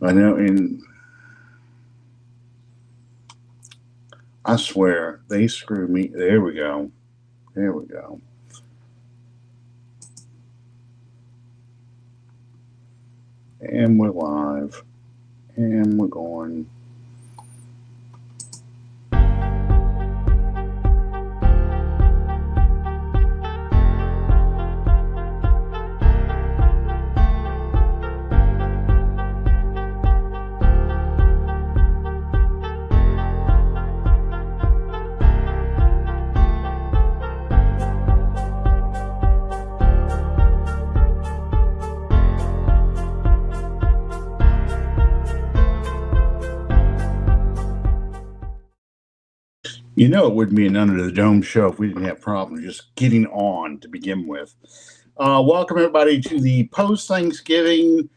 I know, and I swear they screwed me. There we go. There we go. And we're live. And we're going. You know, it wouldn't be an Under the Dome show if we didn't have problems just getting on to begin with. Welcome, everybody, to the post-Thanksgiving,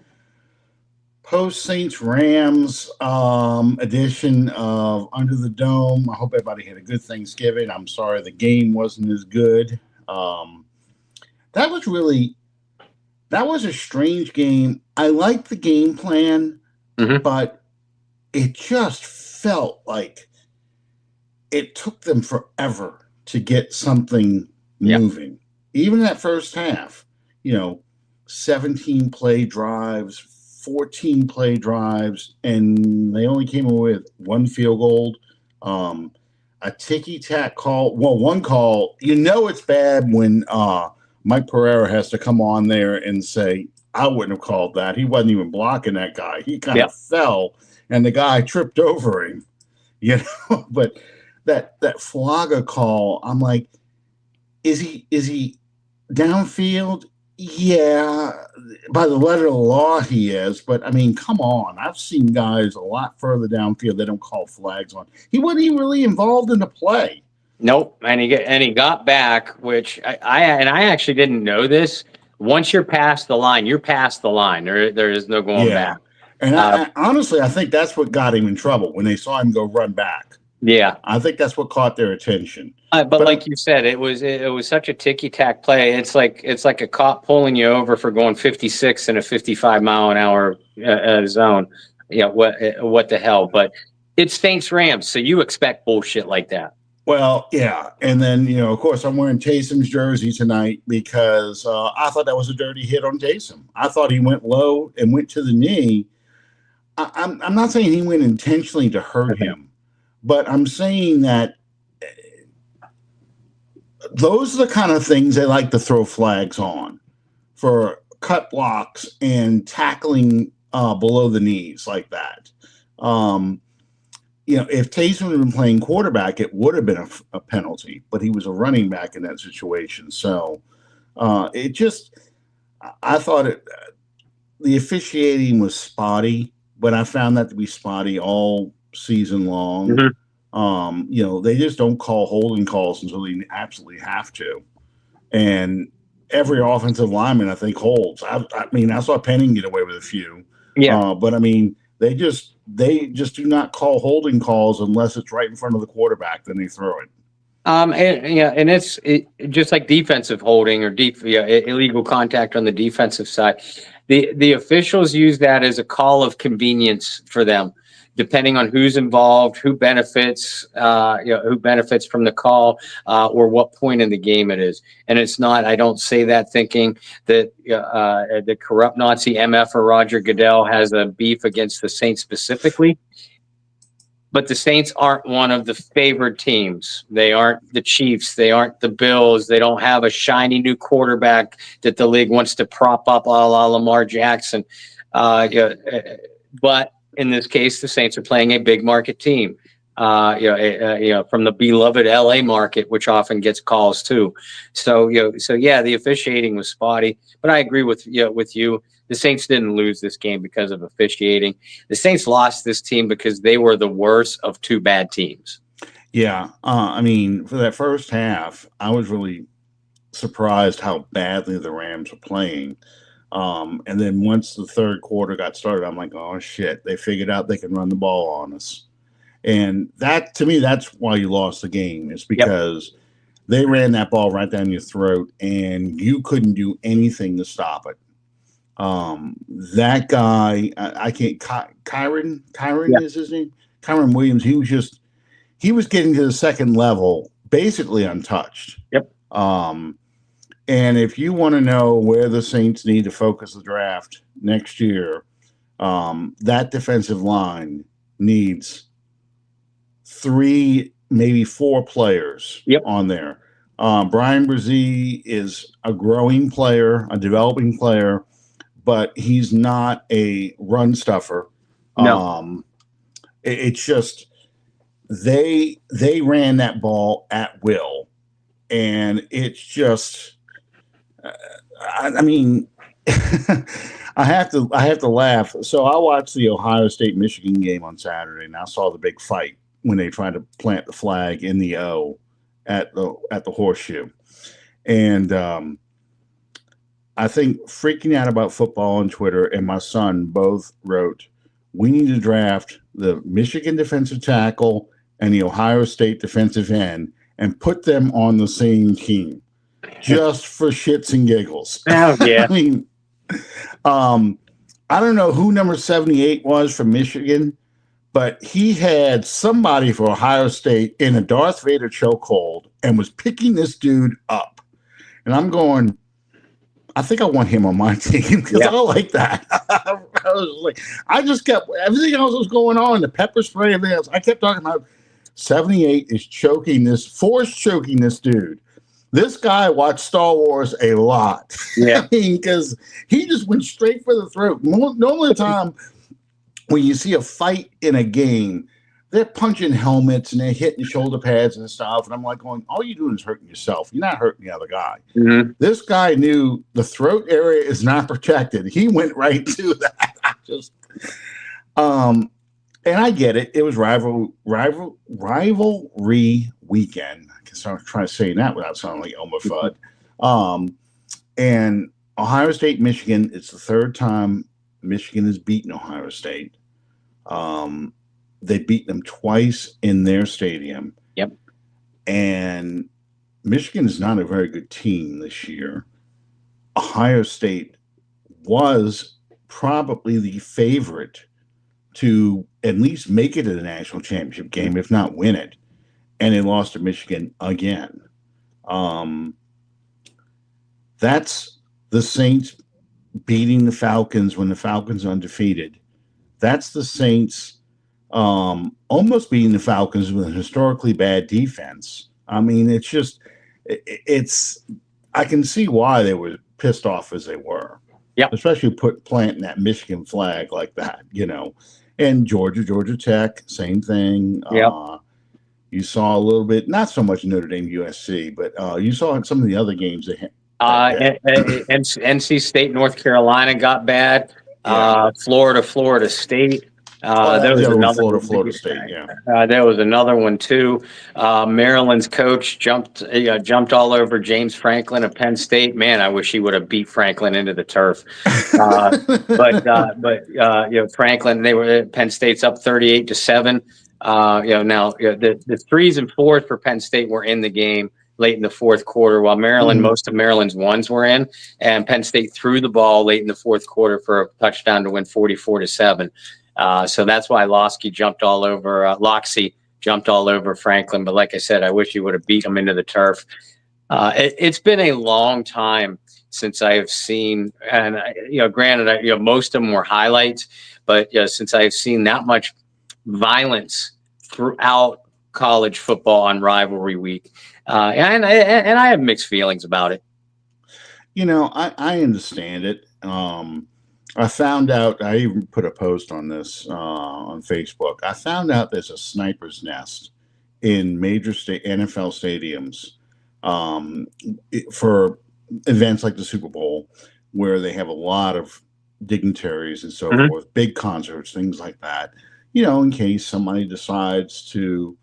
post-Saints Rams edition of Under the Dome. I hope everybody had a good Thanksgiving. I'm sorry the game wasn't as good. That was a strange game. I liked the game plan, but it just felt like it took them forever to get something moving. Even that first half, 17 play drives, 14 play drives, and they only came away with one field goal, a ticky-tack call. Well, one call, it's bad when Mike Pereira has to come on there and say, I wouldn't have called that. He wasn't even blocking that guy. He kind of fell, and the guy tripped over him, but that Flaga call, I'm like, is he downfield? Yeah, by the letter of the law he is, but I mean, come on. I've seen guys a lot further downfield they don't call flags on. He wasn't even really involved in the play. Nope, and he got back, which I actually didn't know this. Once you're past the line, you're past the line. There is no going back. And honestly, I think that's what got him in trouble when they saw him go run back. Yeah, I think that's what caught their attention. But like you said, it was such a ticky-tack play. It's like a cop pulling you over for going 56 in a 55-mile-an-hour zone. What the hell? But it's Saints Rams, so you expect bullshit like that. Well, yeah, and then of course, I'm wearing Taysom's jersey tonight because I thought that was a dirty hit on Taysom. I thought he went low and went to the knee. I'm not saying he went intentionally to hurt him. But I'm saying that those are the kind of things they like to throw flags on for cut blocks and tackling below the knees like that. If Taysom had been playing quarterback, it would have been a penalty, but he was a running back in that situation. So I thought the officiating was spotty, but I found that to be spotty all season long. They just don't call holding calls until they absolutely have to, and every offensive lineman I think holds. I saw Penning get away with a few, but I mean they just do not call holding calls unless it's right in front of the quarterback. Then they throw it. And it's just like defensive holding or illegal contact on the defensive side. The officials use that as a call of convenience for them, depending on who's involved, who benefits from the call, or what point in the game it is. And it's not. I don't say that thinking that the corrupt Nazi MF or Roger Goodell has a beef against the Saints specifically. But the Saints aren't one of the favored teams. They aren't the Chiefs. They aren't the Bills. They don't have a shiny new quarterback that the league wants to prop up a la Lamar Jackson. But in this case, the Saints are playing a big market team, from the beloved LA market, which often gets calls too. So the officiating was spotty, but I agree with you. The Saints didn't lose this game because of officiating. The Saints lost this team because they were the worst of two bad teams. Yeah. For that first half, I was really surprised how badly the Rams were playing. And then once the third quarter got started, I'm like, oh, shit, they figured out they can run the ball on us. And that, to me, that's why you lost the game. It's because they ran that ball right down your throat, and you couldn't do anything to stop it. That guy, I can't. Kyron is his name. Kyron Williams. He was getting to the second level basically untouched. Yep. And if you want to know where the Saints need to focus the draft next year, that defensive line needs 3, maybe 4 players on there. Brian Rizzi is a growing player, a developing player, but he's not a run stuffer. No. It's just they ran that ball at will, and it's just. I mean, I have to laugh. So I watched the Ohio State Michigan game on Saturday, and I saw the big fight when they tried to plant the flag in the O at the horseshoe, and I think freaking out about football on Twitter and my son both wrote, "We need to draft the Michigan defensive tackle and the Ohio State defensive end and put them on the same team." Just for shits and giggles. Oh, yeah. I mean, I don't know who number 78 was from Michigan, but he had somebody for Ohio State in a Darth Vader chokehold and was picking this dude up. And I'm going, I think I want him on my team because I like that. I was like, I just kept everything else was going on, the pepper spray, everything else. I kept talking about 78 is force choking this dude. This guy watched Star Wars a lot. Yeah. I mean, because he just went straight for the throat. Normally, the time when you see a fight in a game, they're punching helmets and they're hitting shoulder pads and stuff. And I'm like going, all you're doing is hurting yourself. You're not hurting the other guy. Mm-hmm. This guy knew the throat area is not protected. He went right to that. And I get it. It was rivalry weekend. So I'm trying to say that without sounding like Elmer Fudd. And Ohio State, Michigan, it's the third time Michigan has beaten Ohio State. They beat them twice in their stadium. Yep. And Michigan is not a very good team this year. Ohio State was probably the favorite to at least make it to the national championship game, if not win it. And they lost to Michigan again. That's the Saints beating the Falcons when the Falcons are undefeated. That's the Saints almost beating the Falcons with a historically bad defense. I mean, I can see why they were pissed off as they were. Yeah. Especially planting that Michigan flag like that, And Georgia Tech, same thing. Yeah. You saw a little bit, not so much Notre Dame USC, but you saw some of the other games. NC State, North Carolina got bad. Florida State. There was another Florida State. Yeah. There was another one too. Maryland's coach jumped all over James Franklin of Penn State. Man, I wish he would have beat Franklin into the turf. But Franklin, Penn State's up 38-7. Now the 3s and 4s for Penn State were in the game late in the fourth quarter, while most of Maryland's 1s were in, and Penn State threw the ball late in the fourth quarter for a touchdown to win 44-7. So that's why Loxley jumped all over Franklin. But like I said, I wish he would have beat him into the turf. It's been a long time since I have seen, and granted, most of them were highlights, but since I have seen that much violence throughout college football on rivalry week, and I have mixed feelings about it. I understand it. I found out, I even put a post on this on Facebook. I found out there's a sniper's nest in major NFL stadiums for events like the Super Bowl, where they have a lot of dignitaries and so forth, big concerts, things like that, in case somebody decides to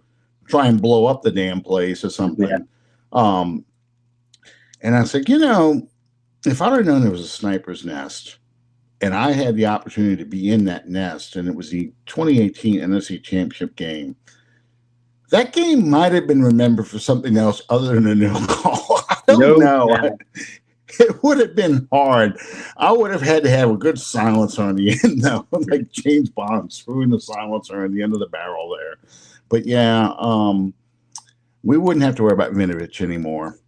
try and blow up the damn place or something. Yeah. And I said, if I'd have known there was a sniper's nest, and I had the opportunity to be in that nest, and it was the 2018 NFC Championship game, that game might have been remembered for something else other than a no call. I don't know. It would have been hard. I would have had to have a good silencer on the end, though, like James Bond screwing the silencer on the end of the barrel there. But yeah, we wouldn't have to worry about Vinovich anymore.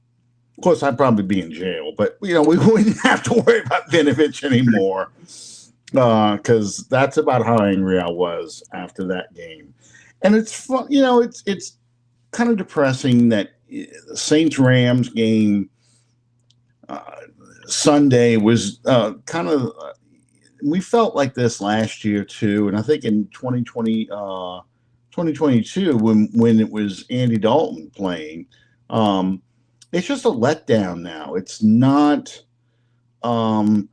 Of course, I'd probably be in jail, but we wouldn't have to worry about Vinovich anymore because that's about how angry I was after that game. And it's fun, it's kind of depressing that the Saints Rams game Sunday was kind of. We felt like this last year too, and I think in 2022 when it was Andy Dalton playing, it's just a letdown now. It's not. The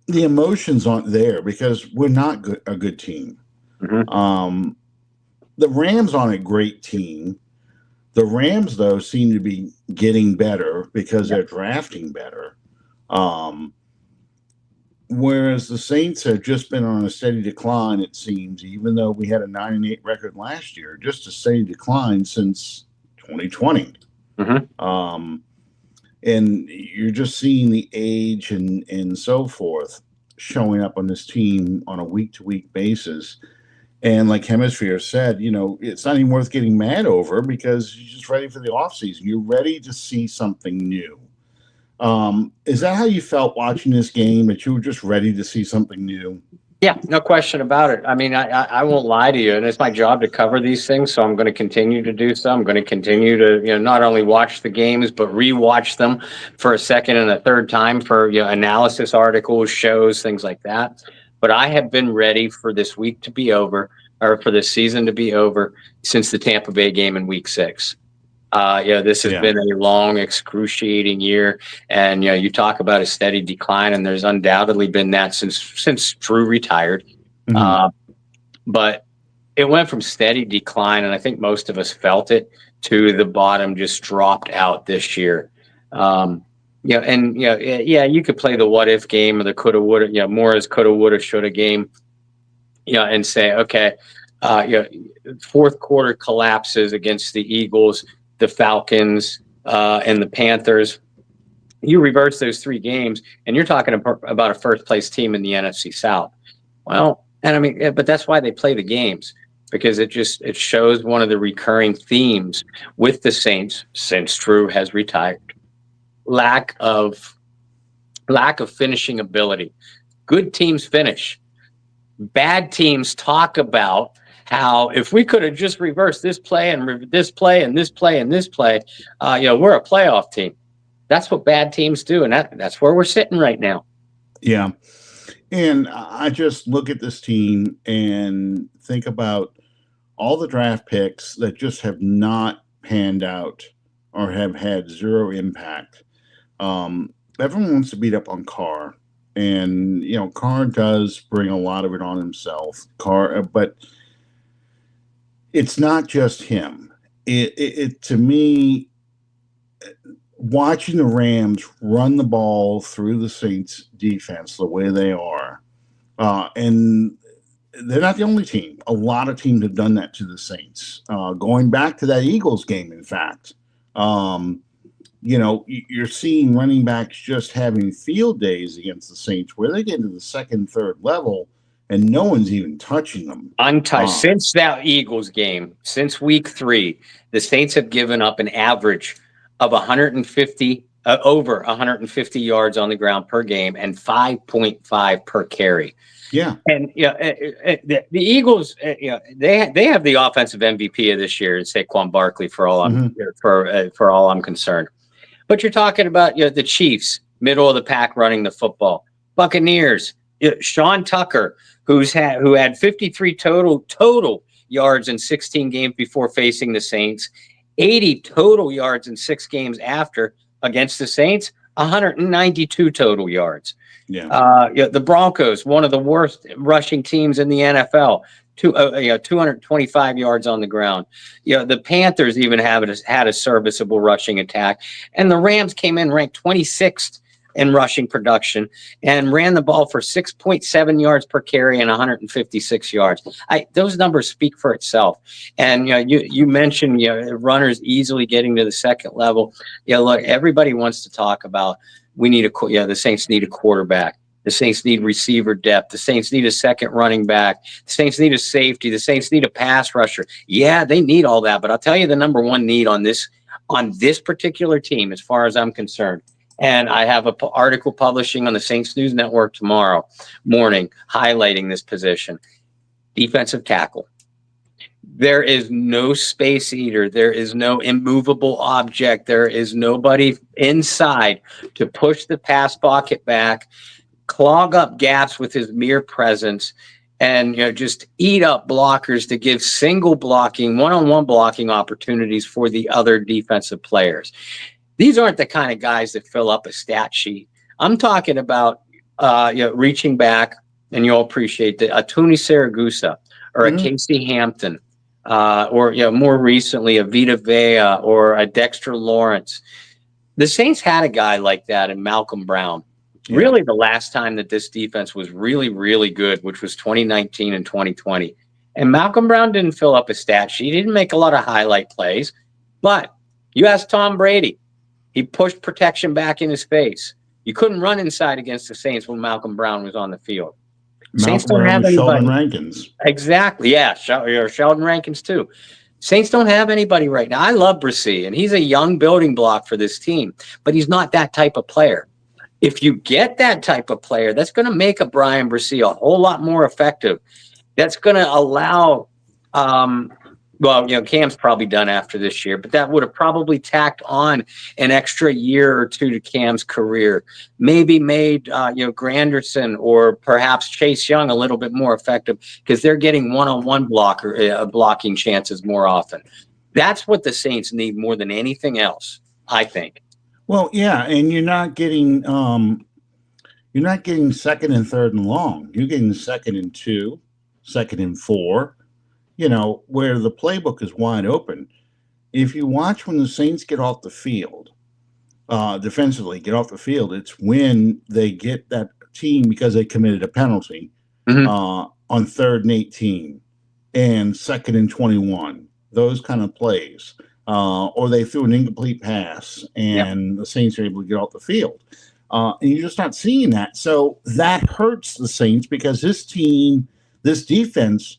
emotions aren't there because we're not a good team. Mm-hmm. The Rams aren't a great team. The Rams, though, seem to be getting better because they're drafting better. Whereas the Saints have just been on a steady decline, it seems, even though we had a 9-8 record last year, just a steady decline since 2020. Mm-hmm. And you're just seeing the age and so forth showing up on this team on a week-to-week basis. And like Hemisphere said, it's not even worth getting mad over because you're just ready for the offseason. You're ready to see something new. Is that how you felt watching this game, that you were just ready to see something new? Yeah, no question about it. I mean, I won't lie to you, and it's my job to cover these things, so I'm going to continue to do so. I'm going to continue to, not only watch the games, but rewatch them for a second and a third time for, analysis articles, shows, things like that. But I have been ready for this week to be over, or for this season to be over, since the Tampa Bay game in Week 6. This has been a long, excruciating year, and you talk about a steady decline, and there's undoubtedly been that since Drew retired. Mm-hmm. But it went from steady decline, and I think most of us felt it, to the bottom just dropped out this year. You could play the what if game or the coulda, woulda, more as coulda, woulda, shoulda game, and say, okay, fourth quarter collapses against the Eagles, the Falcons, and the Panthers. You reverse those 3 games, and you're talking about a first place team in the NFC South. Well, and I mean, but that's why they play the games, because it shows one of the recurring themes with the Saints since Drew has retired. Lack of finishing ability. Good teams finish. Bad teams talk about how if we could have just reversed this play and this play and this play and this play, we're a playoff team. That's what bad teams do, and that's where we're sitting right now. Yeah, and I just look at this team and think about all the draft picks that just have not panned out or have had zero impact. Everyone wants to beat up on Carr, and Carr does bring a lot of it on himself. But it's not just him. It to me, watching the Rams run the ball through the Saints defense the way they are, and they're not the only team. A lot of teams have done that to the Saints. Going back to that Eagles game, in fact, you're seeing running backs just having field days against the Saints where they get into the second, third level, and no one's even touching them. Untouched. Since that Eagles game, since Week 3, the Saints have given up an average of over 150 yards on the ground per game and 5.5 per carry. Yeah. And the Eagles, they have the offensive MVP of this year, Saquon Barkley, for all I'm concerned. But you're talking about the Chiefs, middle of the pack, running the football. Buccaneers, Sean Tucker, who had 53 total yards in 16 games before facing the Saints, 80 total yards in 6 games after against the Saints, 192 total yards. Yeah. The Broncos, one of the worst rushing teams in the NFL, 225 yards on the ground. The Panthers even had a serviceable rushing attack, and the Rams came in ranked 26th in rushing production and ran the ball for 6.7 yards per carry and 156 yards. Those numbers speak for itself. And you mentioned runners easily getting to the second level. Look, everybody wants to talk about the Saints need a quarterback. The Saints need receiver depth. The Saints need a second running back. The Saints need a safety. The Saints need a pass rusher. Yeah, they need all that. But I'll tell you the number one need on this particular team, as far as I'm concerned. And I have an article publishing on the Saints News Network tomorrow morning highlighting this position. Defensive tackle. There is no space eater. There is no immovable object. There is nobody inside to push the pass pocket back, clog up gaps with his mere presence, and just eat up blockers to give single blocking, one-on-one blocking opportunities for the other defensive players. These aren't the kind of guys that fill up a stat sheet. I'm talking about reaching back, and you'll appreciate that, a Tony Siragusa or a Casey Hampton, or more recently a Vita Vea or a Dexter Lawrence. The Saints had a guy like that in Malcolm Brown. Yeah. Really, the last time that this defense was really, really good, which was 2019 and 2020. And Malcolm Brown didn't fill up a stat sheet. He didn't make a lot of highlight plays. But you ask Tom Brady, he pushed protection back in his face. You couldn't run inside against the Saints when Malcolm Brown was on the field. Saints don't have anybody. Sheldon Rankins. Exactly. Yeah, Sheldon Rankins too. Saints don't have anybody right now. I love Rizzi, and he's a young building block for this team, but he's not that type of player. If you get that type of player, that's going to make a Brian Rizzi a whole lot more effective. That's going to allow Cam's probably done after this year, but that would have probably tacked on an extra year or two to Cam's career. Maybe made Granderson or perhaps Chase Young a little bit more effective because they're getting one-on-one blocking chances more often. That's what the Saints need more than anything else, I think. Well, yeah, and you're not getting second and third and long. You're getting second and 2, second and 4. Where the playbook is wide open. If you watch when the Saints get off the field, defensively get off the field, it's when they get that team because they committed a penalty on 3rd and 18 and 2nd and 21. Those kind of plays. Or they threw an incomplete pass and the Saints are able to get off the field. And you're just not seeing that. So that hurts the Saints because this defense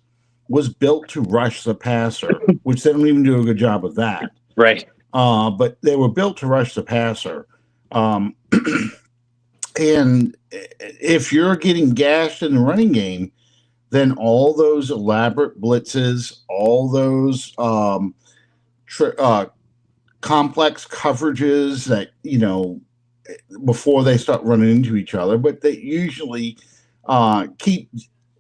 was built to rush the passer, which they don't even do a good job of that. Right. But they were built to rush the passer. And if you're getting gashed in the running game, then all those elaborate blitzes, all those complex coverages that, before they start running into each other, but they usually keep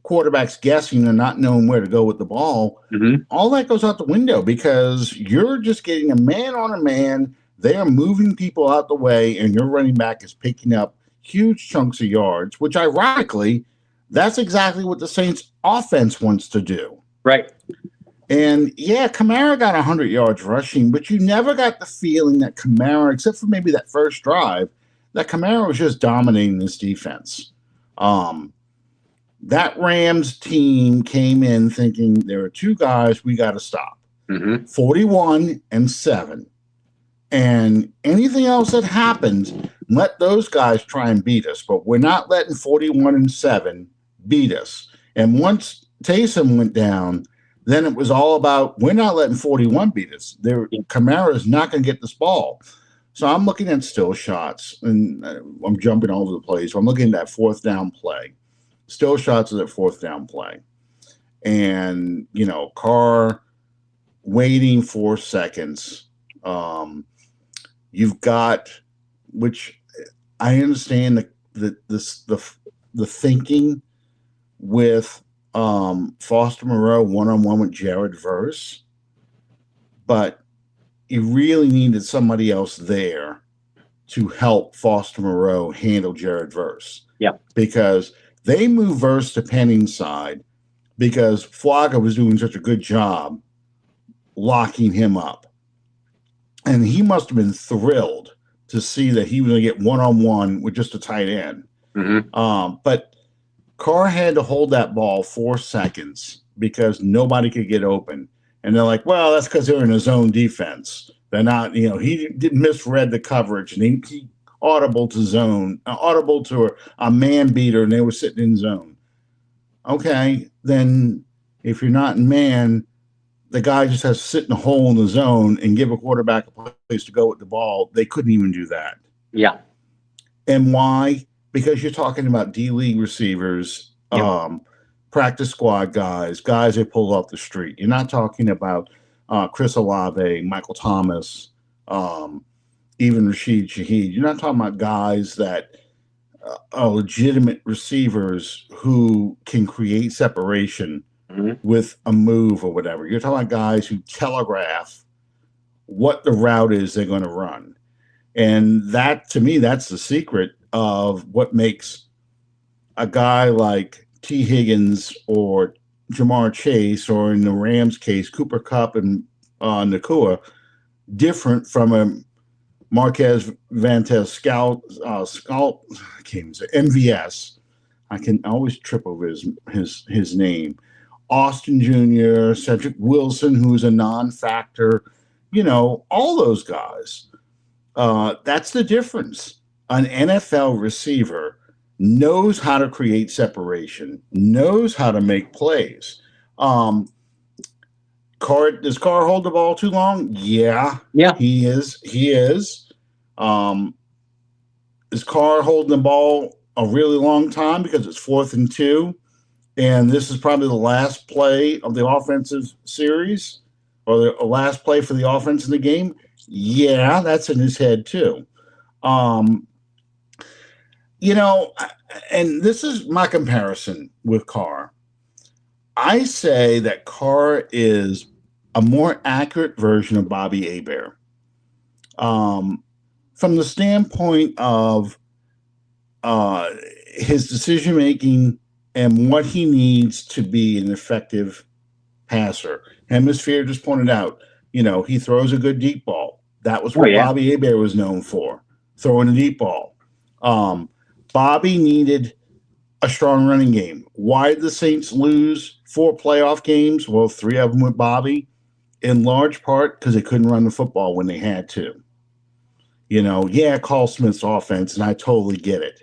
quarterbacks guessing and not knowing where to go with the ball. All that goes out the window because you're just getting a man on a man. They are moving people out the way, and your running back is picking up huge chunks of yards, which ironically, that's exactly what the Saints offense wants to do. Right. And yeah, Kamara got 100 yards rushing, but you never got the feeling that Kamara, except for maybe that first drive, that Kamara was just dominating this defense. That Rams team came in thinking there are 2 guys we got to stop, 41 and 7. And anything else that happens, let those guys try and beat us. But we're not letting 41 and 7 beat us. And once Taysom went down, then it was all about we're not letting 41 beat us. Kamara is not going to get this ball. So I'm looking at still shots, and I'm jumping all over the place. So I'm looking at that 4th down play. Still shots of that 4th down play. And, Carr waiting 4 seconds. You've got, which I understand the thinking with Foster Moreau one-on-one with Jared Verse, but you really needed somebody else there to help Foster Moreau handle Jared Verse. Yeah. Because they moved Verse to Penning's side because Flocka was doing such a good job locking him up. And he must have been thrilled to see that he was going to get one-on-one with just a tight end. But Carr had to hold that ball 4 seconds because nobody could get open. And they're like, well, that's because they're in a zone defense. They're not, he misread the coverage, and he audible to a man beater, and they were sitting in zone. Okay, then if you're not in man, the guy just has to sit in a hole in the zone and give a quarterback a place to go with the ball. They couldn't even do that. Yeah. And why? Because you're talking about D-League receivers, practice squad guys they pulled off the street. You're not talking about Chris Olave, Michael Thomas, even Rashid Shaheed. You're not talking about guys that are legitimate receivers who can create separation with a move or whatever. You're talking about guys who telegraph what the route is they're going to run. And that, to me, that's the secret of what makes a guy like T. Higgins or Jamar Chase, or in the Rams case, Cooper Kupp and Nakua, different from a Marquez Vantez Scout, I can't even say MVS. I can always trip over his name. Austin Jr., Cedric Wilson, who's a non-factor, all those guys. That's the difference. An NFL receiver knows how to create separation, knows how to make plays. Does Carr hold the ball too long? Yeah. He is. Is Carr holding the ball a really long time because it's 4th and 2, and this is probably the last play of the offensive series, or the last play for the offense in the game? Yeah, that's in his head too. And this is my comparison with Carr. I say that Carr is a more accurate version of Bobby Hebert. From the standpoint of his decision-making and what he needs to be an effective passer. Hemisphere just pointed out, he throws a good deep ball. That was what Bobby Hebert was known for, throwing a deep ball. Bobby needed a strong running game. Why did the Saints lose 4 playoff games? Well, 3 of them with Bobby, in large part because they couldn't run the football when they had to. Carl Smith's offense, and I totally get it.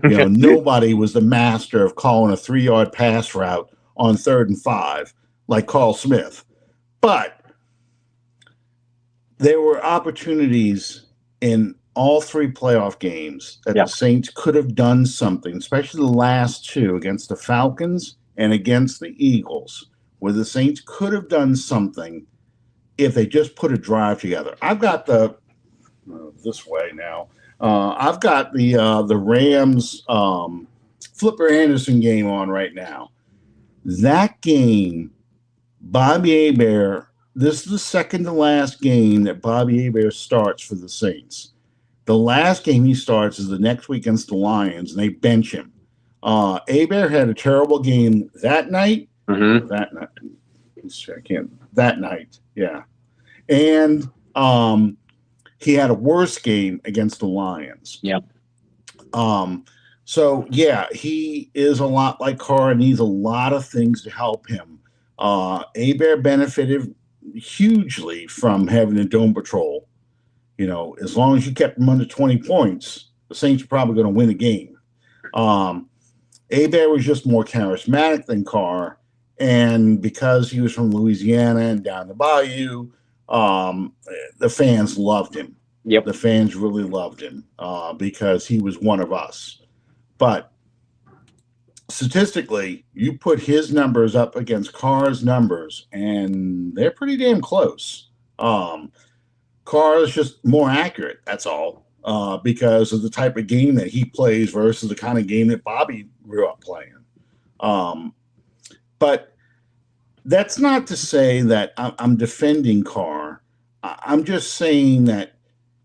Nobody was the master of calling a 3-yard pass route on 3rd and 5 like Carl Smith. But there were opportunities in all 3 playoff games that the Saints could have done something, especially the last 2 against the Falcons and against the Eagles, where the Saints could have done something if they just put a drive together. I've got this way now. I've got the Rams Flipper Anderson game on right now. That game, Bobby Hebert, this is the second to last game that Bobby Hebert starts for the Saints. The last game he starts is the next week against the Lions, and they bench him. Hebert had a terrible game that night. That night, yeah. And he had a worse game against the Lions. Yeah. So, he is a lot like Carr, and needs a lot of things to help him. Hebert benefited hugely from having a dome patrol. As long as you kept him under 20 points, the Saints are probably going to win the game. Hebert was just more charismatic than Carr, and because he was from Louisiana and down the bayou, the fans loved him. Yep. The fans really loved him because he was one of us. But statistically, you put his numbers up against Carr's numbers, and they're pretty damn close. Carr is just more accurate, that's all, because of the type of game that he plays versus the kind of game that Bobby grew up playing. But that's not to say that I'm defending Carr. I'm just saying that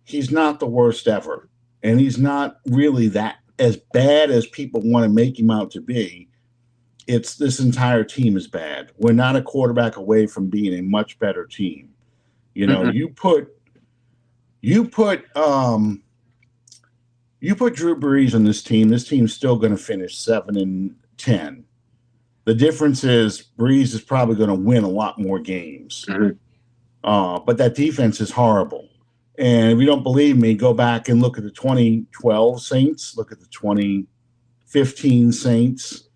he's not the worst ever, and he's not really that as bad as people want to make him out to be. It's this entire team is bad. We're not a quarterback away from being a much better team. You put You put Drew Brees on this team. This team's still going to finish 7-10. The difference is Brees is probably going to win a lot more games. Mhm. But that defense is horrible. And if you don't believe me, go back and look at the 2012 Saints. Look at the 2015 Saints.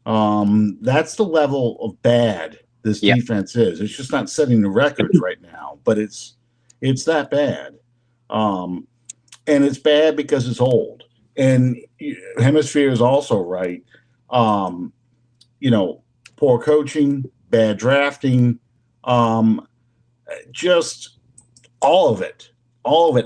That's the level of bad this defense is. It's just not setting the records right now, but it's that bad. And it's bad because it's old. And Hemisphere is also right. Poor coaching, bad drafting, just all of it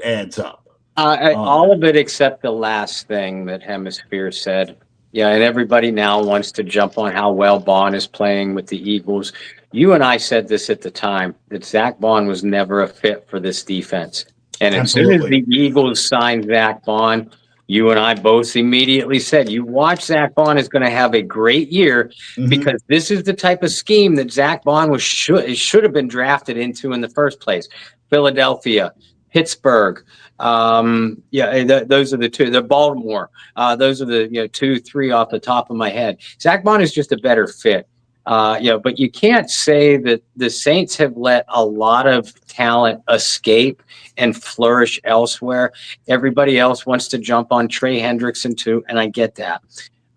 adds up. All of it except the last thing that Hemisphere said. Yeah, and everybody now wants to jump on how well Bond is playing with the Eagles. You and I said this at the time, that Zach Bond was never a fit for this defense. And as soon as the Eagles signed Zach Bond, you and I both immediately said, you watch Zach Bond is going to have a great year, because this is the type of scheme that Zach Bond should have been drafted into in the first place. Philadelphia, Pittsburgh, those are the two. The Baltimore, those are the 2, 3 off the top of my head. Zach Bond is just a better fit. But you can't say that the Saints have let a lot of talent escape and flourish elsewhere. Everybody else wants to jump on Trey Hendrickson too, and I get that.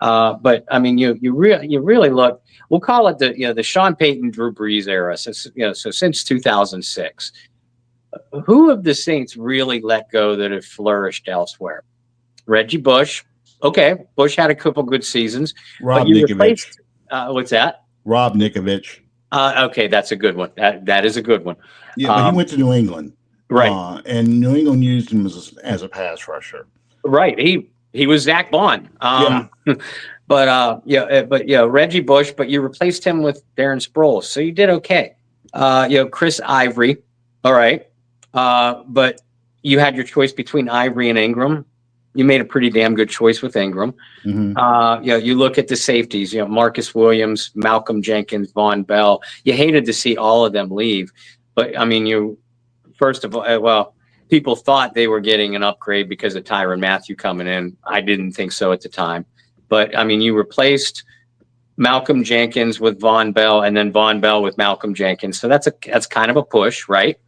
But I mean, you really look. We'll call it the Sean Payton, Drew Brees era. So since 2006. Who of the Saints really let go that have flourished elsewhere? Reggie Bush. Okay, Bush had a couple good seasons. Rob Nikovich. What's that? Rob Nikovich. Okay, that's a good one. That is a good one. Yeah, but he went to New England. Right. And New England used him as a pass rusher. Right. He was Zach Bond. But Reggie Bush, but you replaced him with Darren Sproles. So you did okay. Chris Ivory. All right. But you had your choice between Ivory and Ingram. You made a pretty damn good choice with Ingram. You look at the safeties, Marcus Williams, Malcolm Jenkins, Von Bell. You hated to see all of them leave. But, I mean, first of all, people thought they were getting an upgrade because of Tyrann Mathieu coming in. I didn't think so at the time. But, I mean, you replaced Malcolm Jenkins with Von Bell and then Von Bell with Malcolm Jenkins. So that's kind of a push, right?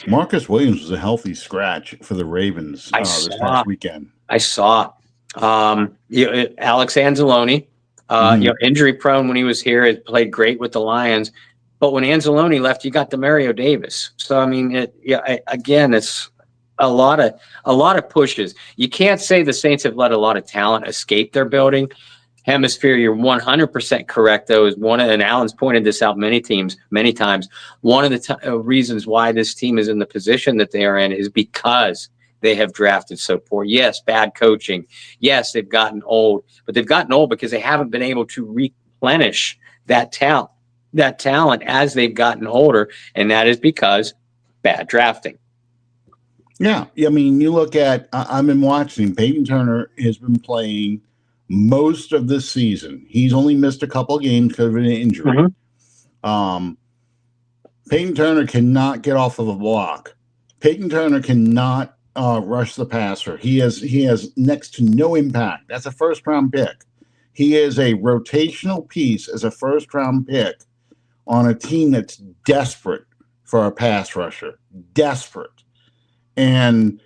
Marcus Williams was a healthy scratch for the Ravens this past weekend. I saw Alex Anzalone, injury prone when he was here. It played great with the Lions, but when Anzalone left, you got Demario Davis. So I mean, it's a lot of pushes. You can't say the Saints have let a lot of talent escape their building. Hemisphere, you're 100% correct, though, and Alan's pointed this out many times. One of the reasons why this team is in the position that they are in is because they have drafted so poor. Yes, bad coaching. Yes, they've gotten old, but they've gotten old because they haven't been able to replenish that talent as they've gotten older, and that is because bad drafting. Yeah, I mean, you look at, I've been watching, Peyton Turner has been playing most of this season. He's only missed a couple of games because of an injury. Peyton Turner cannot get off of a block. Peyton Turner cannot rush the passer. He has next to no impact. That's a first-round pick. He is a rotational piece as a first-round pick on a team that's desperate for a pass rusher. Desperate. And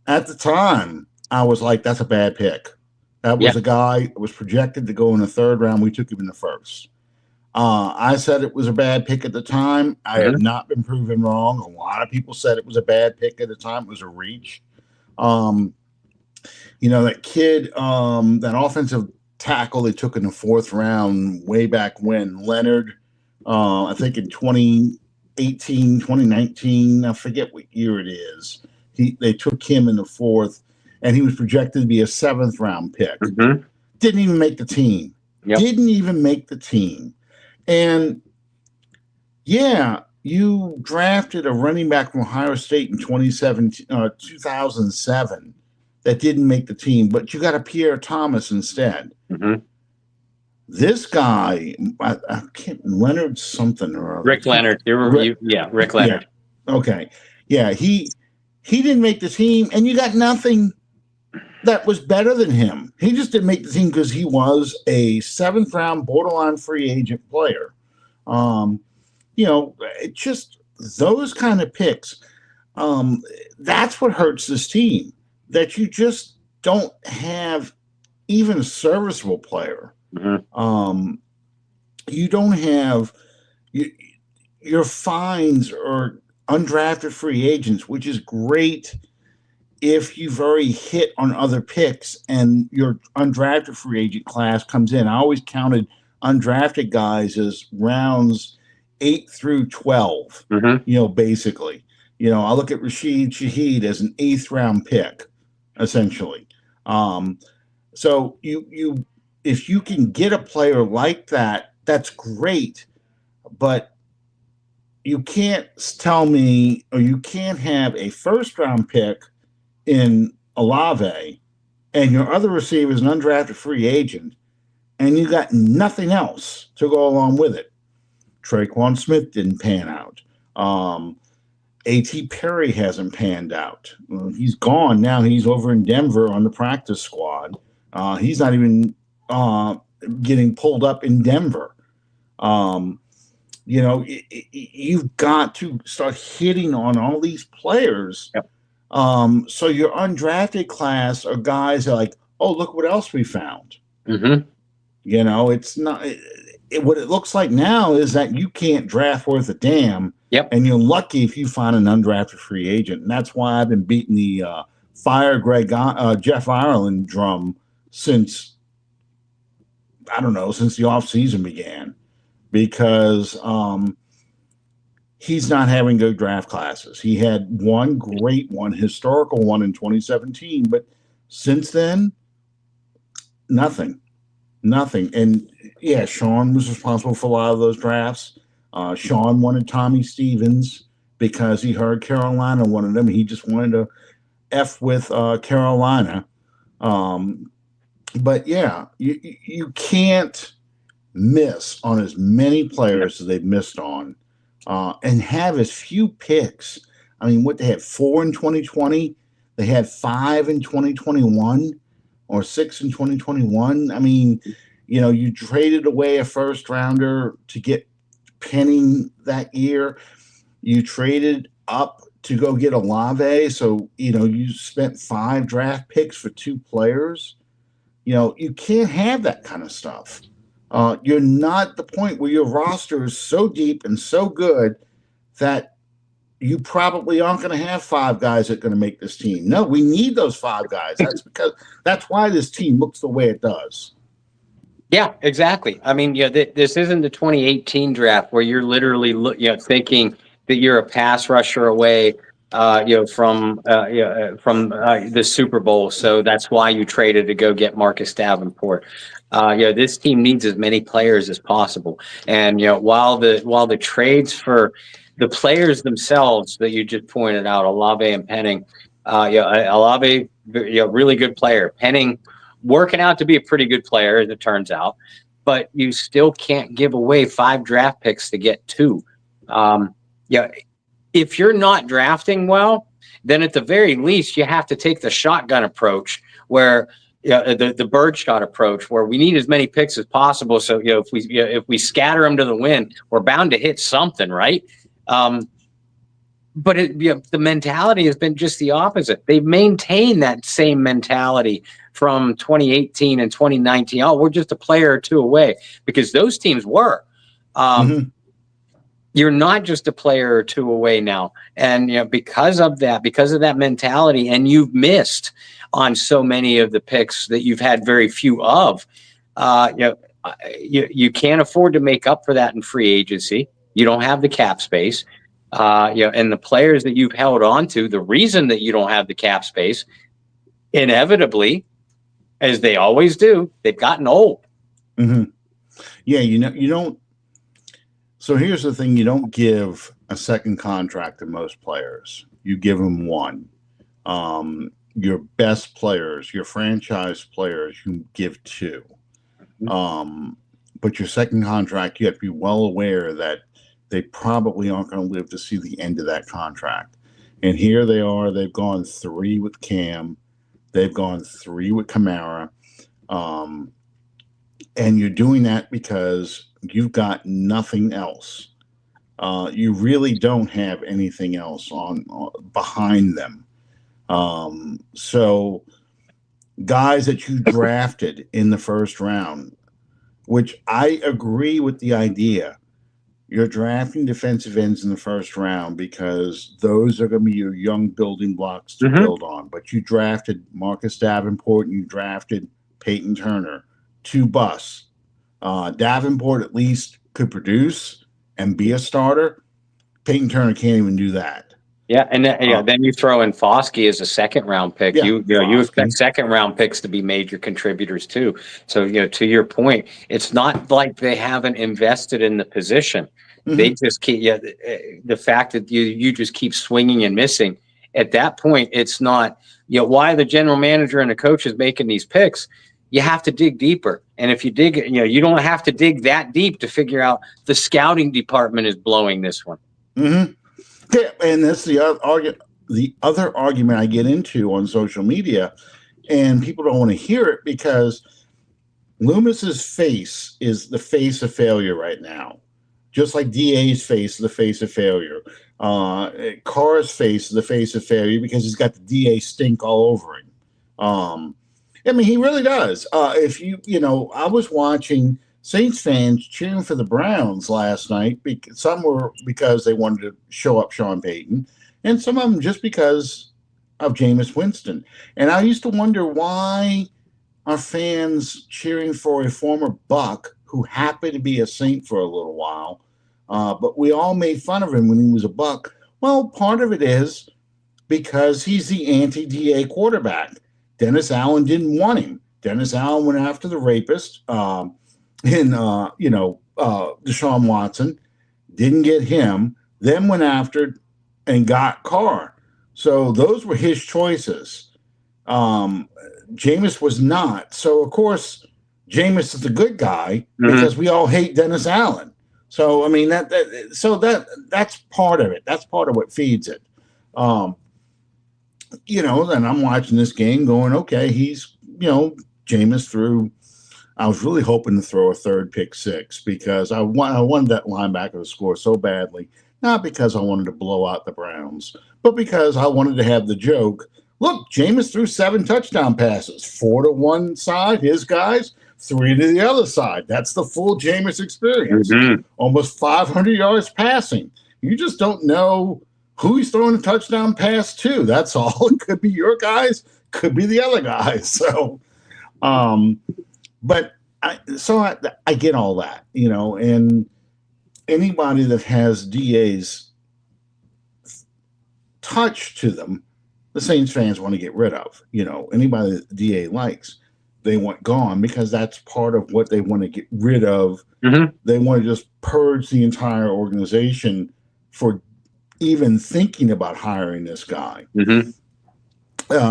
at the time, I was like, that's a bad pick. That was a guy that was projected to go in the third round. We took him in the first. I said it was a bad pick at the time. I have not been proven wrong. A lot of people said it was a bad pick at the time. It was a reach. That kid, that offensive tackle they took in the fourth round way back when, Leonard, I think in 2018, 2019, I forget what year it is. They took him in the fourth. And he was projected to be a 7th round pick. Didn't even make the team. Didn't even make the team. And you drafted a running back from Ohio State in 2007 that didn't make the team, but you got a Pierre Thomas instead. This guy, I can't, Leonard something or other. Rick Leonard. Rick Leonard. Yeah. Okay. Yeah, he didn't make the team, and you got nothing. that was better than him. He just didn't make the team because he was a seventh round borderline free agent player. Um, it just those kind of picks. Um, that's what hurts this team. That you just don't have even a serviceable player. Mm-hmm. You don't have your fines or undrafted free agents, which is great if you've already hit on other picks and your undrafted free agent class comes in. I always counted undrafted guys as rounds 8 through 12, basically. I look at Rashid Shaheed as an eighth round pick, essentially. So if you can get a player like that, that's great. But you can't tell me, or you can't have a first round pick in Olave and your other receiver is an undrafted free agent and you got nothing else to go along with it. Traquan Smith didn't pan out. A.T. Perry hasn't panned out. He's gone now. He's over in Denver on the practice squad. He's not even getting pulled up in Denver. You've got to start hitting on all these players. Yep. So your undrafted class are guys that are like, oh, look what else we found. Mm-hmm. It's not what it looks like now is that you can't draft worth a damn. Yep. And you're lucky if you find an undrafted free agent. And that's why I've been beating the fire Jeff Ireland drum since the offseason began, because he's not having good draft classes. He had one great one, historical one in 2017, but since then, nothing. And yeah, Sean was responsible for a lot of those drafts. Sean wanted Tommy Stevens because he heard Carolina wanted him. He just wanted to F with Carolina. But yeah, you can't miss on as many players as they've missed on, and have as few picks. I mean, what they had 4 in 2020, they had 5 in 2021, or 6 in 2021. I mean, you traded away a first rounder to get Penning that year. You traded up to go get Olave, so you spent 5 draft picks for 2 players. You can't have that kind of stuff. You're not at the point where your roster is so deep and so good that you probably aren't going to have 5 guys that are going to make this team. No, we need those 5 guys. That's why this team looks the way it does. Yeah, exactly. I mean, this isn't the 2018 draft where you're literally thinking that you're a pass rusher away, from the Super Bowl. So that's why you traded to go get Marcus Davenport. This team needs as many players as possible. And while the trades for the players themselves that you just pointed out, Olave and Penning, Olave, really good player. Penning working out to be a pretty good player, as it turns out, but you still can't give away 5 draft picks to get 2. If you're not drafting well, then at the very least you have to take the shotgun approach, where the birdshot approach, where we need as many picks as possible. So if we scatter them to the wind, we're bound to hit something, right? But the mentality has been just the opposite. They've maintained that same mentality from 2018 and 2019. Oh, we're just a player or 2 away, because those teams were. You're not just a player or 2 away now. And because of that mentality, and you've missed on so many of the picks that you've had very few of, you can't afford to make up for that in free agency. You don't have the cap space. And the players that you've held on to, the reason that you don't have the cap space, inevitably, as they always do, they've gotten old. Mm-hmm. Yeah, you don't. So here's the thing: you don't give a second contract to most players. You give them one. Your best players, your franchise players, you give 2. But your second contract, you have to be well aware that they probably aren't going to live to see the end of that contract. And here they are. They've gone 3 with Cam. They've gone 3 with Kamara. And you're doing that because you've got nothing else. You really don't have anything else on behind them. So guys that you drafted in the first round, which I agree with the idea. You're drafting defensive ends in the first round because those are going to be your young building blocks to build on. But you drafted Marcus Davenport and you drafted Peyton Turner, 2 busts. Davenport at least could produce and be a starter. Peyton Turner can't even do that. Yeah, and then you throw in Foskey as a second-round pick. Yeah, you expect second-round picks to be major contributors too. So to your point, it's not like they haven't invested in the position. Mm-hmm. They just keep the fact that you just keep swinging and missing. At that point, it's not why the general manager and the coach is making these picks. You have to dig deeper, and if you dig, you don't have to dig that deep to figure out the scouting department is blowing this one. Mm-hmm. Yeah, and that's the other argument I get into on social media, and people don't want to hear it because Loomis's face is the face of failure right now, just like DA's face is the face of failure. Carr's face is the face of failure because he's got the DA stink all over him. I mean, he really does. If I was watching Saints fans cheering for the Browns last night. Some were because they wanted to show up Sean Payton, and some of them just because of Jameis Winston. And I used to wonder why are fans cheering for a former Buck who happened to be a Saint for a little while, but we all made fun of him when he was a Buck. Well, part of it is because he's the anti-DA quarterback. Dennis Allen didn't want him. Dennis Allen went after the rapist. Deshaun Watson, didn't get him, then went after and got Carr. So those were his choices. Jameis was not. So, of course, Jameis is the good guy because we all hate Dennis Allen. So, I mean, that's part of it. That's part of what feeds it. Then I'm watching this game going, okay, he's, Jameis threw. I was really hoping to throw a third pick 6 because I wanted that linebacker to score so badly, not because I wanted to blow out the Browns, but because I wanted to have the joke. Look, Jameis threw 7 touchdown passes, 4 to one side, his guys, 3 to the other side. That's the full Jameis experience. Mm-hmm. Almost 500 yards passing. You just don't know who he's throwing a touchdown pass to. That's all. It could be your guys, could be the other guys. So, but I get all that, and anybody that has DA's touch to them, the Saints fans want to get rid of. Anybody that DA likes, they want gone because that's part of what they want to get rid of. Mm-hmm. They want to just purge the entire organization for even thinking about hiring this guy. Mm-hmm.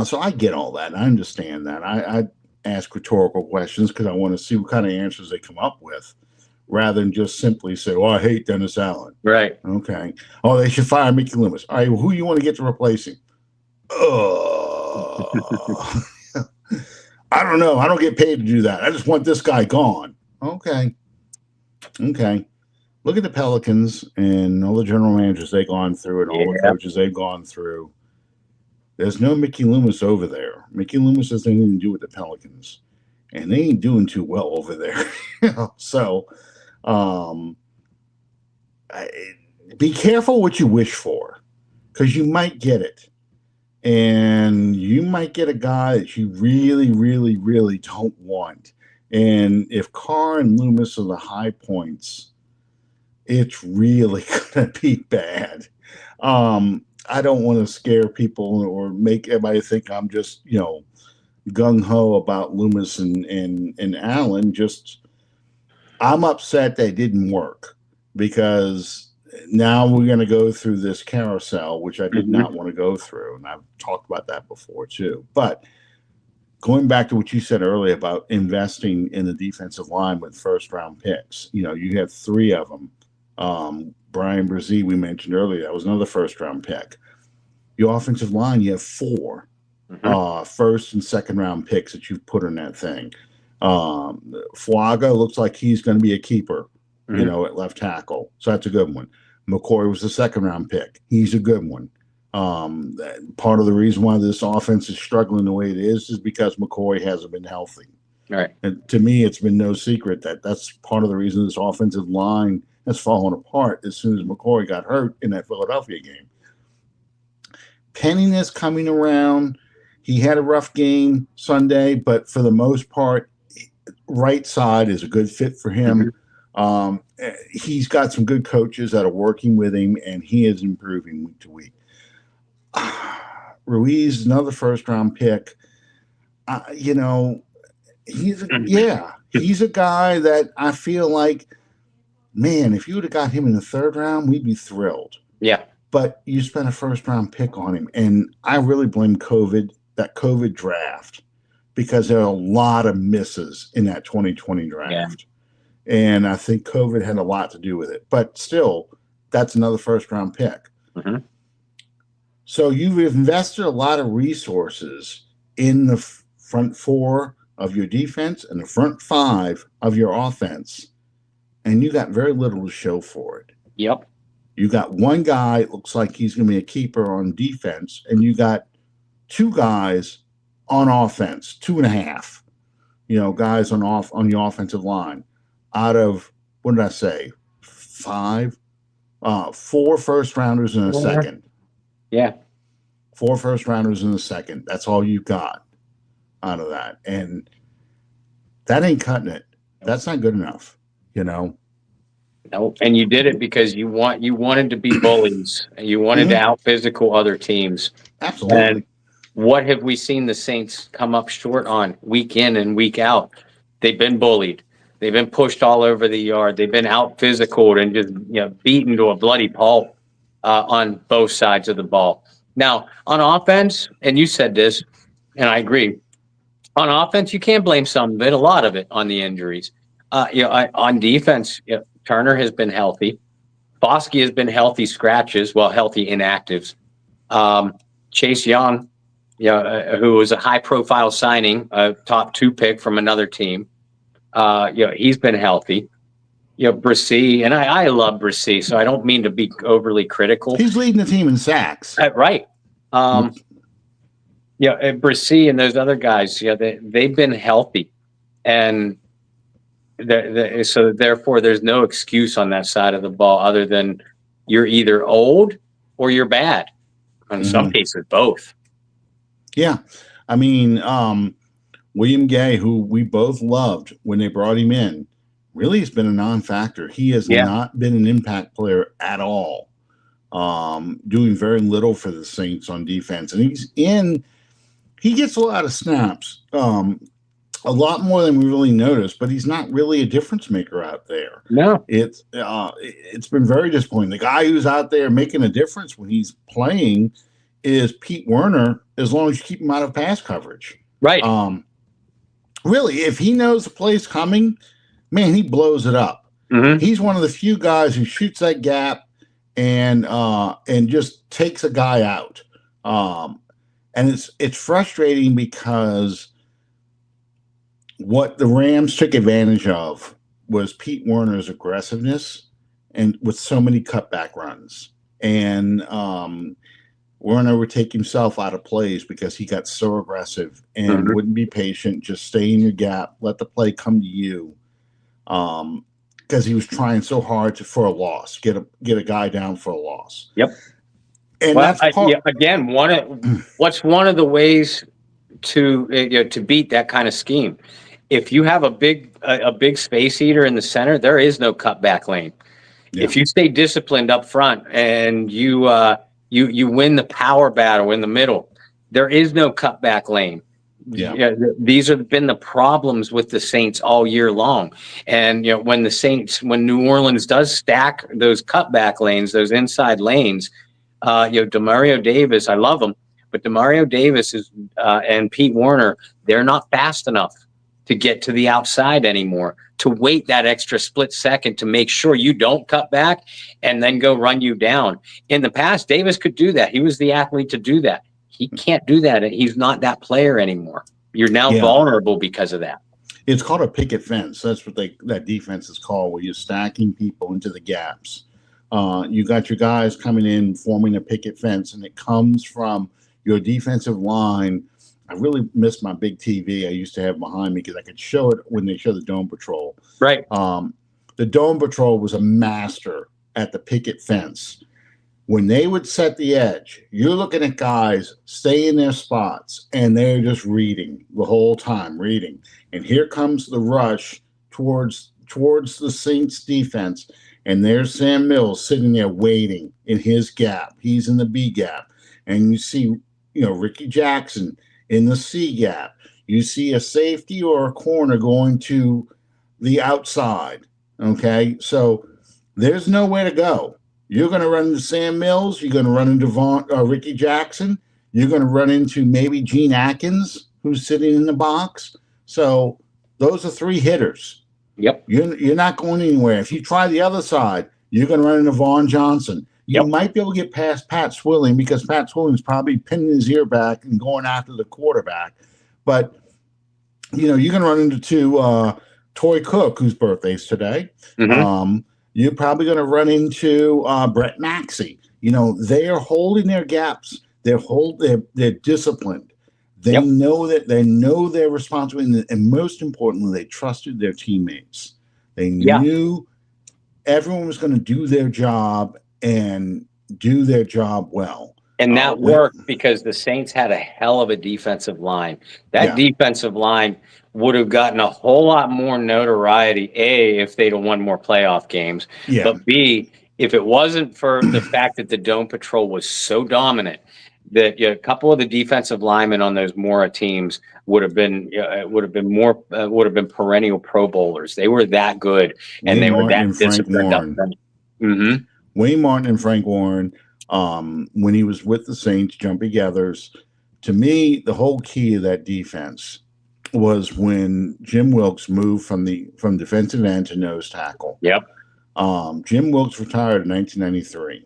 So I get all that. I understand that. I ask rhetorical questions because I want to see what kind of answers they come up with rather than just simply say, oh, I hate Dennis Allen. Right. Okay. Oh, they should fire Mickey Loomis. All right, well, who you want to get to replace him? I don't know. I don't get paid to do that. I just want this guy gone. Okay. Look at the Pelicans and all the general managers they've gone through and all the coaches they've gone through. There's no Mickey Loomis over there. Mickey Loomis has anything to do with the Pelicans, and they ain't doing too well over there. So, be careful what you wish for, because you might get it, and you might get a guy that you really, really, really don't want. And if Carr and Loomis are the high points, it's really gonna be bad. I don't want to scare people or make everybody think I'm just, gung-ho about Loomis and Allen. Just, I'm upset they didn't work because now we're going to go through this carousel, which I did not want to go through. And I've talked about that before too. But going back to what you said earlier about investing in the defensive line with first-round picks, you have 3 of them. Brian Rizzi, we mentioned earlier, that was another first-round pick. Your offensive line, you have 4. first and second round picks that you've put in that thing. Fuaga looks like he's going to be a keeper, at left tackle. So that's a good one. McCoy was the second round pick. He's a good one. Part of the reason why this offense is struggling the way it is because McCoy hasn't been healthy. Right. And to me, it's been no secret that that's part of the reason this offensive line has fallen apart as soon as McCoy got hurt in that Philadelphia game. Penning is coming around. He had a rough game Sunday, but for the most part, right side is a good fit for him. He's got some good coaches that are working with him, and he is improving week to week. Ruiz is another first-round pick. He's a guy that I feel like, man, if you would have got him in the third round, we'd be thrilled. Yeah. But you spent a first-round pick on him, and I really blame that COVID draft, because there are a lot of misses in that 2020 draft. Yeah. And I think COVID had a lot to do with it. But still, that's another first-round pick. So you've invested a lot of resources in the front four of your defense and the front five of your offense, and you got very little to show for it. Yep. You got one guy, it looks like he's going to be a keeper on defense, and you got two guys on offense, 2.5, guys on the offensive line out of, what did I say, 5? 4 first-rounders and a second. Yeah. 4 first-rounders and a second. That's all you got out of that. And that ain't cutting it. That's not good enough, No, and you did it because you wanted to be bullies. You wanted to out-physical other teams. Absolutely. And what have we seen the Saints come up short on week in and week out? They've been bullied. They've been pushed all over the yard. They've been out-physicaled and just beaten to a bloody pulp on both sides of the ball. Now, on offense, and you said this, and I agree, on offense, you can't blame some of it, a lot of it, on the injuries. On defense, Turner has been healthy. Bosque has been healthy scratches, healthy inactives. Chase Young, who was a high-profile signing, a top 2 pick from another team, he's been healthy. Rizzi, and I love Rizzi, so I don't mean to be overly critical. He's leading the team in sacks. Right. Rizzi and those other guys, they've been healthy, and so therefore there's no excuse on that side of the ball other than you're either old or you're bad. In some cases, both. Yeah. I mean, William Gay, who we both loved when they brought him in, really has been a non-factor. He has not been an impact player at all, doing very little for the Saints on defense. And he gets a lot of snaps, a lot more than we really noticed, but he's not really a difference maker out there. No. It's been very disappointing. The guy who's out there making a difference when he's playing is Pete Werner, as long as you keep him out of pass coverage. Right. Really, if he knows the play's coming, man, he blows it up. He's one of the few guys who shoots that gap and just takes a guy out. And it's frustrating because what the Rams took advantage of was Pete Werner's aggressiveness and with so many cutback runs. And Werner would take himself out of plays because he got so aggressive and wouldn't be patient, just stay in your gap, let the play come to you. Because he was trying so hard for a loss, get a guy down for a loss. Yep. And what's one of the ways to beat that kind of scheme? If you have a big space eater in the center, there is no cutback lane. Yeah. If you stay disciplined up front and you win the power battle in the middle, there is no cutback lane. Yeah, these have been the problems with the Saints all year long. And when New Orleans does stack those cutback lanes, those inside lanes, Demario Davis, I love him, but Demario Davis and Pete Werner, they're not fast enough to get to the outside anymore, to wait that extra split second to make sure you don't cut back and then go run you down. In the past, Davis could do that. He was the athlete to do that. He can't do that. He's not that player anymore. You're now Yeah. vulnerable because of that. It's called a picket fence. That's what that defense is called, where you're stacking people into the gaps. You got your guys coming in, forming a picket fence, and it comes from your defensive line. I really miss my big TV I used to have behind me because I could show it when they show the Dome Patrol. Right. The Dome Patrol was a master at the picket fence. When they would set the edge, you're looking at guys stay in their spots, and they're just reading the whole time, reading. And here comes the rush towards the Saints defense, and there's Sam Mills sitting there waiting in his gap. He's in the B gap, and you see, Ricky Jackson in the C gap. You see a safety or a corner going to the outside. Okay, so there's nowhere to go. You're going to run into Sam Mills. You're going to run into Ricky Jackson. You're going to run into maybe Gene Atkins, who's sitting in the box. So those are three hitters. Yep. You're not going anywhere. If you try the other side, you're going to run into Vaughn Johnson. You might be able to get past Pat Swilling because Pat Swilling's probably pinning his ear back and going after the quarterback. But, you're going to run into Toy Cook, whose birthday's today. Mm-hmm. You're probably going to run into Brett Maxey. They are holding their gaps. They're disciplined. They know their responsibility, and most importantly, they trusted their teammates. They knew everyone was going to do their job and do their job well. And that worked because the Saints had a hell of a defensive line. That defensive line would have gotten a whole lot more notoriety, A, if they'd have won more playoff games, but B, if it wasn't for the fact that the Dome Patrol was so dominant that a couple of the defensive linemen on those Mora teams would have been perennial Pro Bowlers. They were that good, and they were that disciplined. Mm-hmm. Wayne Martin and Frank Warren, when he was with the Saints, Jumpy Gathers, to me, the whole key of that defense was when Jim Wilkes moved from defensive end to nose tackle. Yep. Jim Wilkes retired in 1993.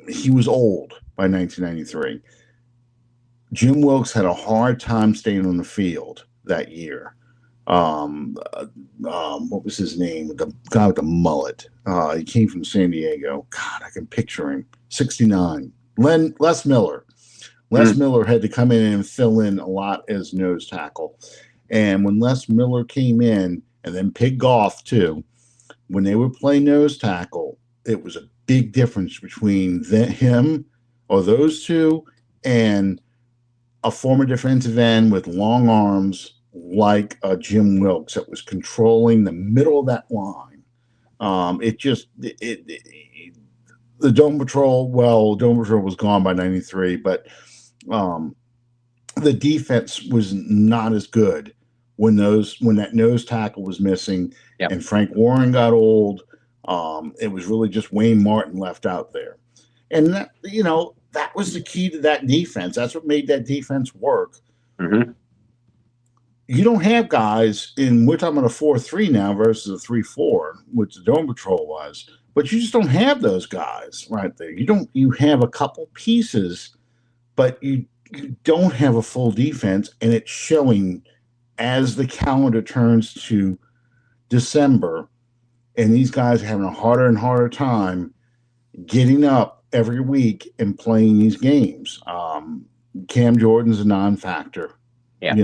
He was old by 1993. Jim Wilkes had a hard time staying on the field that year. What was his name? The guy with the mullet. He came from San Diego. God, I can picture him. 69. Les Miller. Les Miller had to come in and fill in a lot as nose tackle. And when Les Miller came in, and then Pig Goff too, when they would play nose tackle, it was a big difference between him or those two and a former defensive end with long arms like Jim Wilkes that was controlling the middle of that line. The Dome Patrol was gone by 93, but the defense was not as good when that nose tackle was missing and Frank Warren got old. It was really just Wayne Martin left out there. And that, that was the key to that defense. That's what made that defense work. Mm-hmm. You don't have guys we're talking about a 4-3 now versus a 3-4, which the Dome Patrol was, but you just don't have those guys right there. You have a couple pieces, but you don't have a full defense, and it's showing as the calendar turns to December, and these guys are having a harder and harder time getting up every week and playing these games. Cam Jordan's a non-factor. Yeah.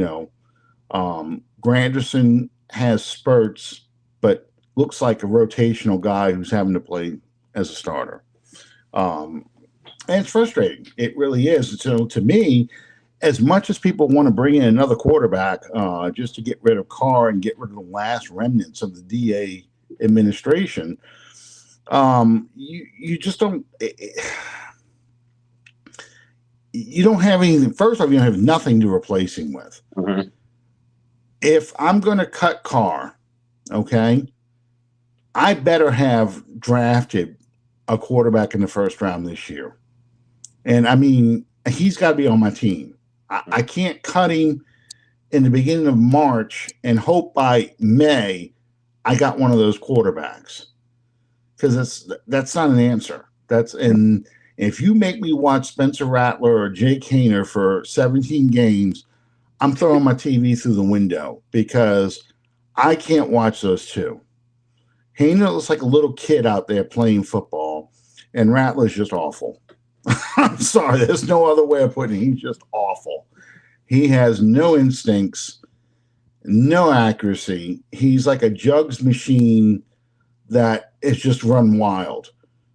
Granderson has spurts, but looks like a rotational guy who's having to play as a starter. And it's frustrating. It really is. So to me, as much as people want to bring in another quarterback just to get rid of Carr and get rid of the last remnants of the DA administration, you just don't. You don't have anything. First off, you don't have nothing to replace him with. Mm-hmm. If I'm going to cut Carr, okay, I better have drafted a quarterback in the first round this year. And I mean, he's got to be on my team. I can't cut him in the beginning of March and hope by May I got one of those quarterbacks, because that's not an answer. And If you make me watch Spencer Rattler or Jake Hayner for 17 games, I'm throwing my TV through the window because I can't watch those two. Hayner looks like a little kid out there playing football, and Rattler's just awful. I'm sorry, there's no other way of putting it. He's just awful. He has no instincts, no accuracy. He's like a jugs machine that is just run wild.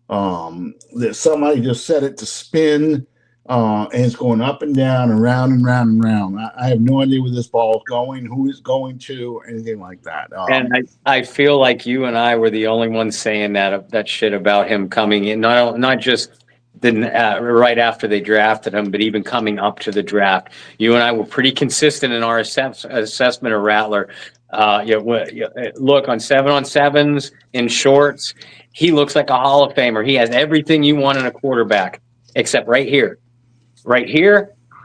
That somebody just set it to spin, and it's going up and down and round and round and round. I have no idea where this ball is going, who is going to, anything like that. And I feel like you and I were the only ones saying that shit about him coming in, not just right after they drafted him, but even coming up to the draft. You and I were pretty consistent in our assessment of Rattler. Look, on 7-on-7s, in shorts, he looks like a Hall of Famer. He has everything you want in a quarterback, except right here,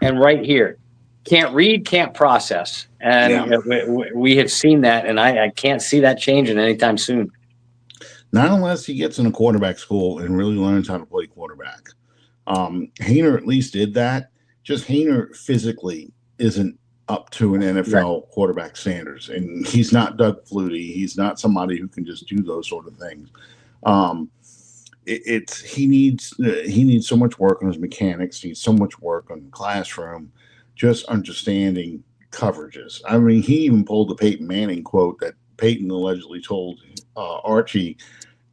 and right here. Can't read, can't process. And we have seen that, and I can't see that changing anytime soon. Not unless he gets in a quarterback school and really learns how to play quarterback. Hayner at least did that. Just Hayner physically isn't up to an NFL quarterback standards, and he's not Doug Flutie. He's not somebody who can just do those sort of things. He needs so much work on his mechanics. He needs so much work on the classroom, just understanding coverages. I mean, he even pulled the Peyton Manning quote that Peyton allegedly told Archie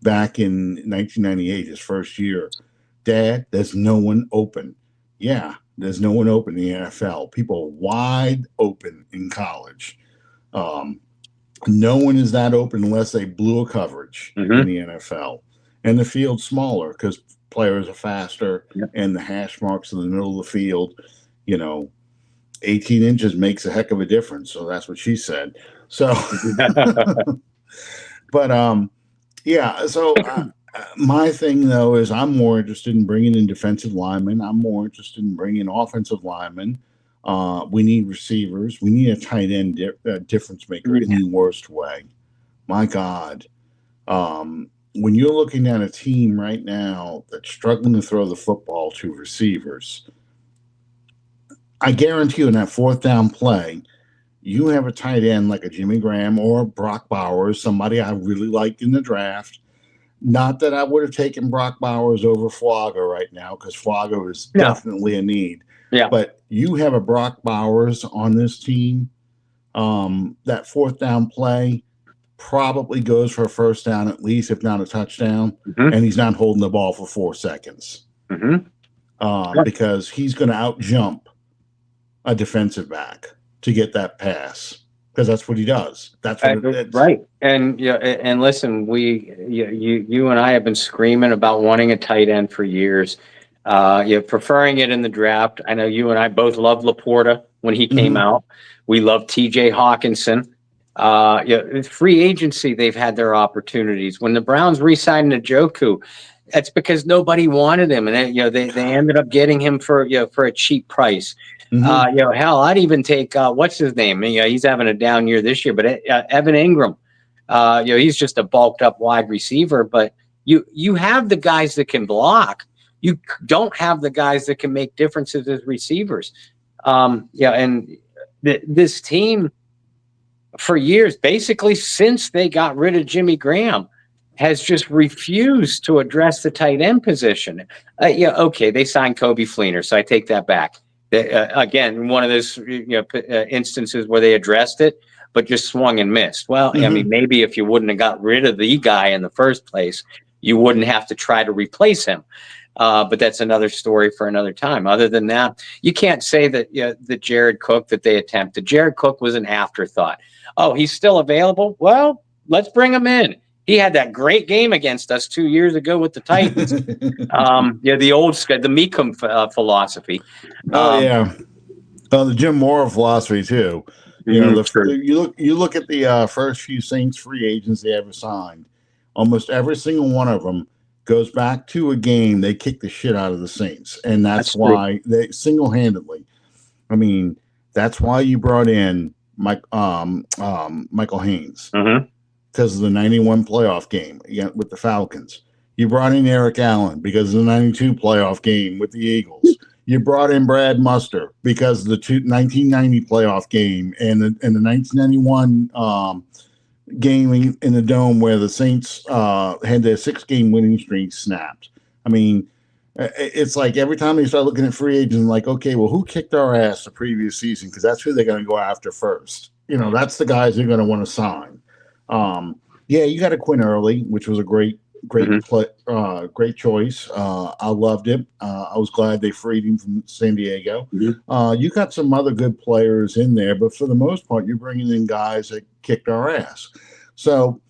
back in 1998, his first year. Dad, there's no one open. Yeah, there's no one open in the NFL. People are wide open in college. No one is that open unless they blew a coverage in the NFL. And the field's smaller because players are faster, and the hash marks in the middle of the field, 18 inches makes a heck of a difference. So that's what she said. So, but so my thing, though, is I'm more interested in bringing in defensive linemen. I'm more interested in bringing offensive linemen. We need receivers. We need a tight end difference maker in the worst way. My God. When you're looking at a team right now that's struggling to throw the football to receivers, I guarantee you in that fourth down play, you have a tight end like a Jimmy Graham or Brock Bowers, somebody I really liked in the draft. Not that I would have taken Brock Bowers over Flogger right now, because Flogger is definitely a need. Yeah. But you have a Brock Bowers on this team. That fourth down play probably goes for a first down at least, if not a touchdown, and he's not holding the ball for 4 seconds because he's going to out-jump a defensive back to get that pass, because that's what he does. That's what it is. Right. And and listen, you and I have been screaming about wanting a tight end for years. Preferring it in the draft. I know you and I both loved Laporta when he came out. We love TJ Hawkinson. Free agency, they've had their opportunities. When the Browns re-signed Njoku, that's because nobody wanted him, and they ended up getting him for a cheap price. Hell, I'd even take what's his name? He's having a down year this year, but Evan Ingram. He's just a bulked up wide receiver, but you have the guys that can block. You don't have the guys that can make differences as receivers. And this team, for years, basically since they got rid of Jimmy Graham, has just refused to address the tight end position. They signed Kobe Fleener, so I take that back. Again, one of those instances where they addressed it, but just swung and missed. Well, I mean, maybe if you wouldn't have got rid of the guy in the first place, you wouldn't have to try to replace him. But that's another story for another time. Other than that, you can't say that the Jared Cook that they attempted. Jared Cook was an afterthought. Oh, he's still available? Well, let's bring him in. He had that great game against us 2 years ago with the Titans. The old the Meekum philosophy. The Jim Mora philosophy too. You look at the first few Saints free agents they ever signed. Almost every single one of them goes back to a game they kicked the shit out of the Saints, and that's why they single-handedly. I mean, that's why you brought in Michael Haynes, because of the 91 playoff game with the Falcons. You brought in Eric Allen because of the 92 playoff game with the Eagles. You brought in Brad Muster because of the 1990 playoff game and the 1991 game in the Dome where the Saints had their 6-game winning streak snapped. I mean, it's like every time they start looking at free agents, like, okay, well, who kicked our ass the previous season? Because that's who they're going to go after first. That's the guys they're going to want to sign. Yeah, you got to Quinn Early, which was a great choice. I loved it. I was glad they freed him from San Diego. You got some other good players in there, but for the most part, you're bringing in guys that kicked our ass. So,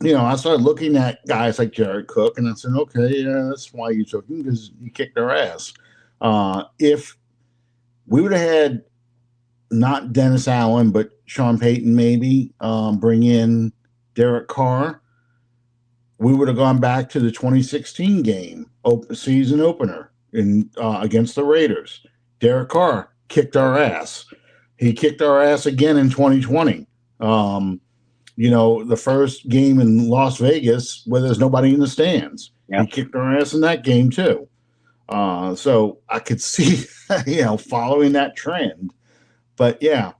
I started looking at guys like Jared Cook, and I said, okay, yeah, that's why you took him, because you kicked our ass. If we would have had not Dennis Allen, but Sean Payton maybe bring in Derek Carr, we would have gone back to the 2016 game, season opener against the Raiders. Derek Carr kicked our ass. He kicked our ass again in 2020. The first game in Las Vegas where there's nobody in the stands. Yeah. He kicked our ass in that game too. So I could see, following that trend. But yeah.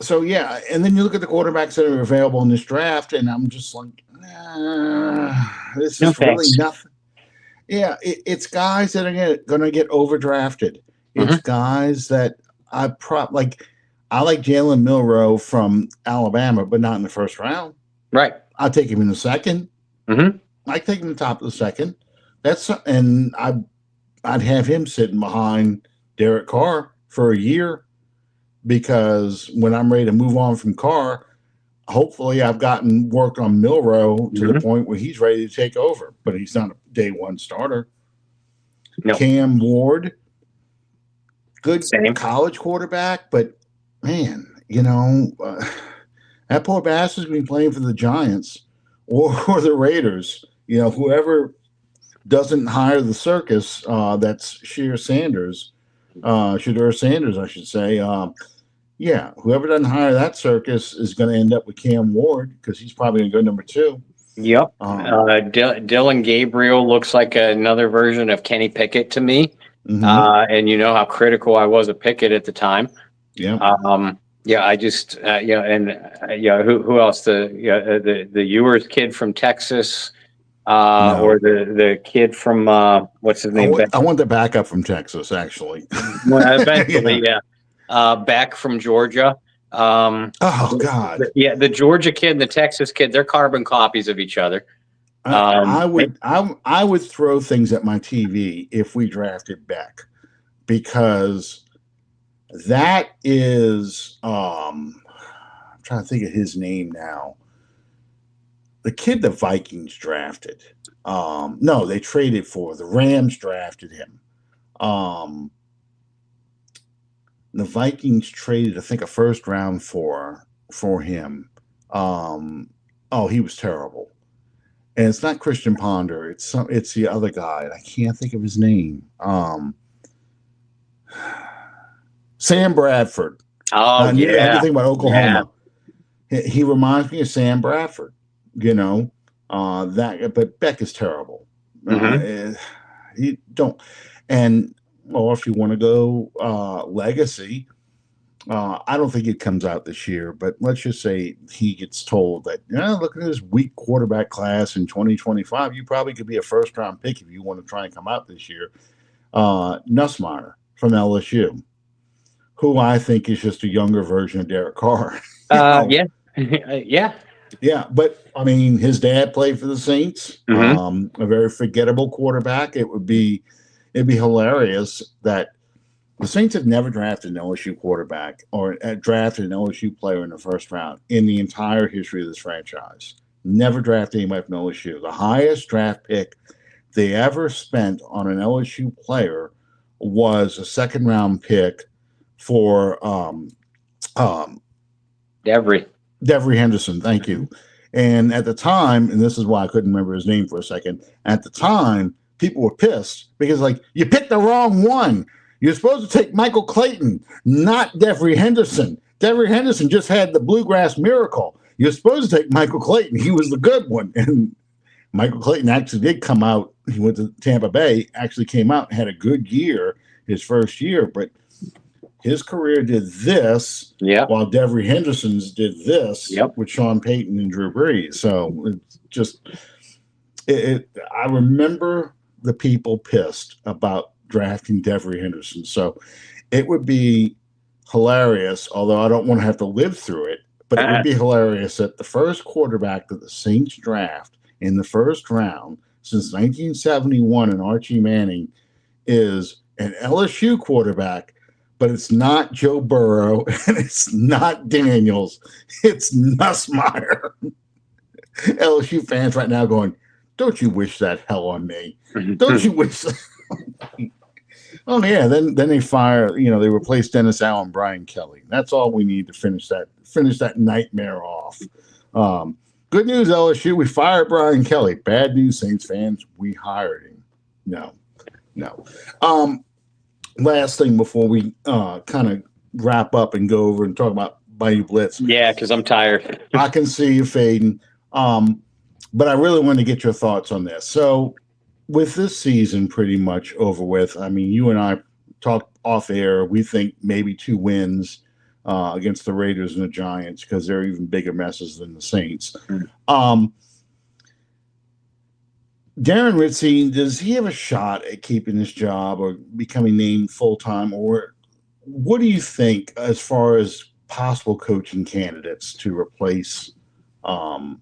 So, yeah, and then you look at the quarterbacks that are available in this draft, and I'm just like, this is really nothing. Yeah, it's guys that are going to get overdrafted. It's guys that I like Jalen Milroe from Alabama, but not in the first round. Right. I'll take him in the second. I take him in the top of the second. And I'd have him sitting behind Derek Carr for a year. Because when I'm ready to move on from Carr, hopefully I've gotten work on Milroe to the point where he's ready to take over, but he's not a day one starter. No. Cam Ward, good college quarterback, but man, that poor bastard's been playing for the Giants or the Raiders. Whoever doesn't hire the circus, that's Shedeur Sanders, I should say. Whoever doesn't hire that circus is going to end up with Cam Ward because he's probably going to go number 2. Yep. Dylan Gabriel looks like another version of Kenny Pickett to me. And you know how critical I was of Pickett at the time. Yeah. I just who else? The Ewers kid from Texas. No. Or the kid from what's his name? I want the backup from Texas, actually. Well, eventually, yeah. Back from Georgia. Oh God! The Georgia kid and the Texas kid, they're carbon copies of each other. I would throw things at my TV if we drafted Beck, because that is I'm trying to think of his name now. The kid the Vikings drafted. No, they traded for. The Rams drafted him. The Vikings traded, I think, a first round for him. He was terrible. And it's not Christian Ponder. It's the other guy. I can't think of his name. Sam Bradford. Oh, yeah. Everything about Oklahoma. Yeah. He reminds me of Sam Bradford. But Beck is terrible. You don't. And if you want to go legacy, I don't think it comes out this year, but let's just say he gets told that, look at this weak quarterback class in 2025. You probably could be a first round pick if you want to try and come out this year. Nussmeier from LSU, who I think is just a younger version of Derek Carr. Yeah. Yeah, but I mean, his dad played for the Saints. A very forgettable quarterback. It'd be hilarious that the Saints have never drafted an LSU quarterback or drafted an LSU player in the first round in the entire history of this franchise. Never drafted anybody from LSU. The highest draft pick they ever spent on an LSU player was a second round pick for Devery Henderson. Thank you. And at the time, and this is why I couldn't remember his name for a second, at the time, people were pissed because, you picked the wrong one. You're supposed to take Michael Clayton, not Devery Henderson. Devery Henderson just had the Bluegrass Miracle. you're supposed to take Michael Clayton. He was the good one. And Michael Clayton actually did come out. He went to Tampa Bay, actually came out and had a good year his first year, but his career did this while Devery Henderson's did this with Sean Payton and Drew Brees. So it's just, I remember the people pissed about drafting Devery Henderson. So it would be hilarious, although I don't want to have to live through it, but it would be hilarious that the first quarterback that the Saints draft in the first round since 1971 and Archie Manning is an LSU quarterback, but it's not Joe Burrow and it's not Daniels. It's Nussmeier. LSU fans right now going, don't you wish that hell on me? Don't you wish that? Oh, yeah. Then they fire, they replace Dennis Allen, Brian Kelly. That's all we need to finish that nightmare off. Good news, LSU, we fired Brian Kelly. Bad news, Saints fans, we hired him. No. Last thing before we kind of wrap up and go over and talk about Bayou Blitz. Yeah, because I'm tired. I can see you fading. But I really want to get your thoughts on this. So with this season pretty much over with, I mean, you and I talked off air. We think maybe 2 wins against the Raiders and the Giants because they're even bigger messes than the Saints. Darren Rizzi, does he have a shot at keeping this job or becoming named full-time? Or what do you think as far as possible coaching candidates to replace Allen?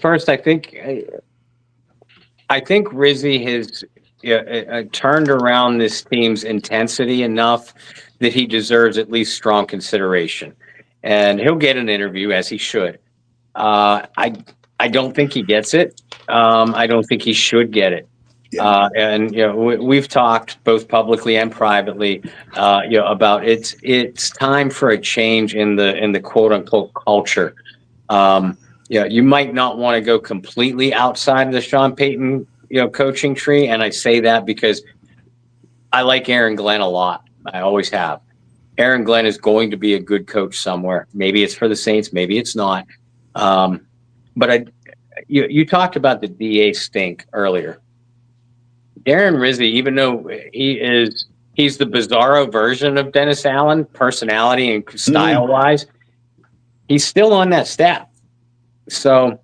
First, I think Rizzi has turned around this team's intensity enough that he deserves at least strong consideration, and he'll get an interview as he should. I don't think he gets it. I don't think he should get it. Yeah. And we've talked both publicly and privately, about it's time for a change in the quote unquote culture. You might not want to go completely outside of the Sean Payton, coaching tree. And I say that because I like Aaron Glenn a lot. I always have. Aaron Glenn is going to be a good coach somewhere. Maybe it's for the Saints. Maybe it's not. But you talked about the DA stink earlier. Darren Rizzi, even though he's the bizarro version of Dennis Allen, personality and style wise, he's still on that staff. So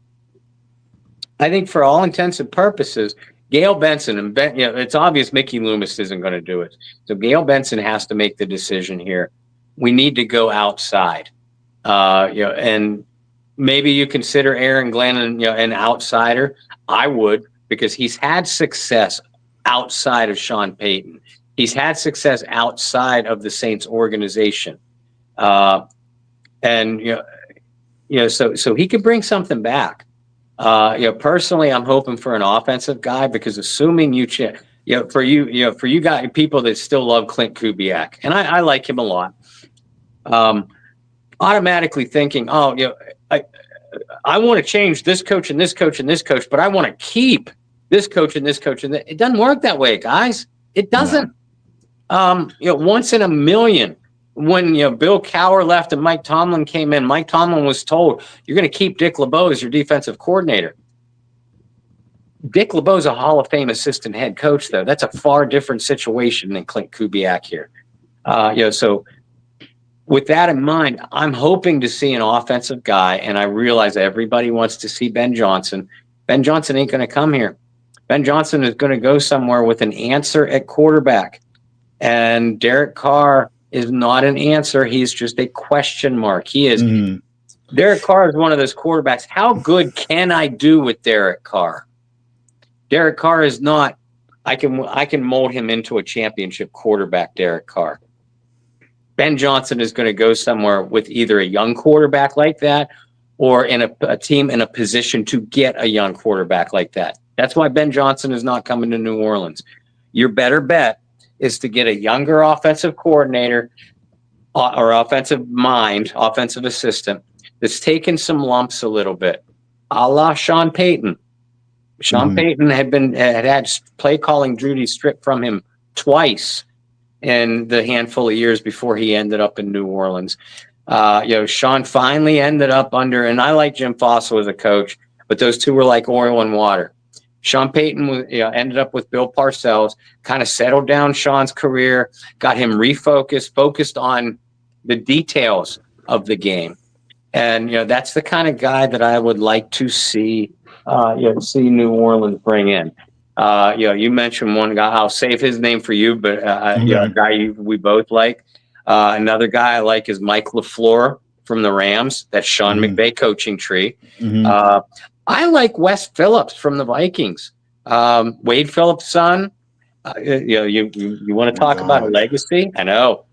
I think for all intents and purposes, Gail Benson and it's obvious Mickey Loomis isn't going to do it. So Gail Benson has to make the decision here. We need to go outside, and maybe you consider Aaron Glenn an outsider. I would, because he's had success outside of Sean Payton. He's had success outside of the Saints organization. So he could bring something back. Personally, I'm hoping for an offensive guy because assuming for you guys, people that still love Clint Kubiak, and I like him a lot, automatically thinking, I want to change this coach and this coach and this coach, but I want to keep this coach and this coach. And it doesn't work that way, guys. It doesn't. Once in a million, when Bill Cowher left and Mike Tomlin came in, Mike Tomlin was told, you're going to keep Dick LeBeau as your defensive coordinator. Dick LeBeau's a Hall of Fame assistant head coach, though. That's a far different situation than Clint Kubiak here. So with that in mind, I'm hoping to see an offensive guy, and I realize everybody wants to see Ben Johnson. Ben Johnson ain't going to come here. Ben Johnson is going to go somewhere with an answer at quarterback. And Derek Carr is not an answer. He's just a question mark. He is. Derek Carr is one of those quarterbacks. How good can I do with Derek Carr? Derek Carr is not. I can mold him into a championship quarterback, Derek Carr. Ben Johnson is going to go somewhere with either a young quarterback like that or in a team in a position to get a young quarterback like that. That's why Ben Johnson is not coming to New Orleans. Your better bet is to get a younger offensive coordinator or offensive assistant that's taken some lumps a little bit, a la Sean Payton. Sean Payton had play calling duties stripped from him twice in the handful of years before he ended up in New Orleans. Sean finally ended up under, and I like Jim Fossil as a coach, but those two were like oil and water. Sean Payton ended up with Bill Parcells, kind of settled down Sean's career, got him refocused, focused on the details of the game. And, that's the kind of guy that I would like to see, see New Orleans bring in. You mentioned one guy, I'll save his name for you, but, a guy we both like. Another guy I like is Mike LaFleur from the Rams, that's Sean McVay coaching tree. I like Wes Phillips from the Vikings. Wade Phillips' son. You want to talk about a legacy? I know.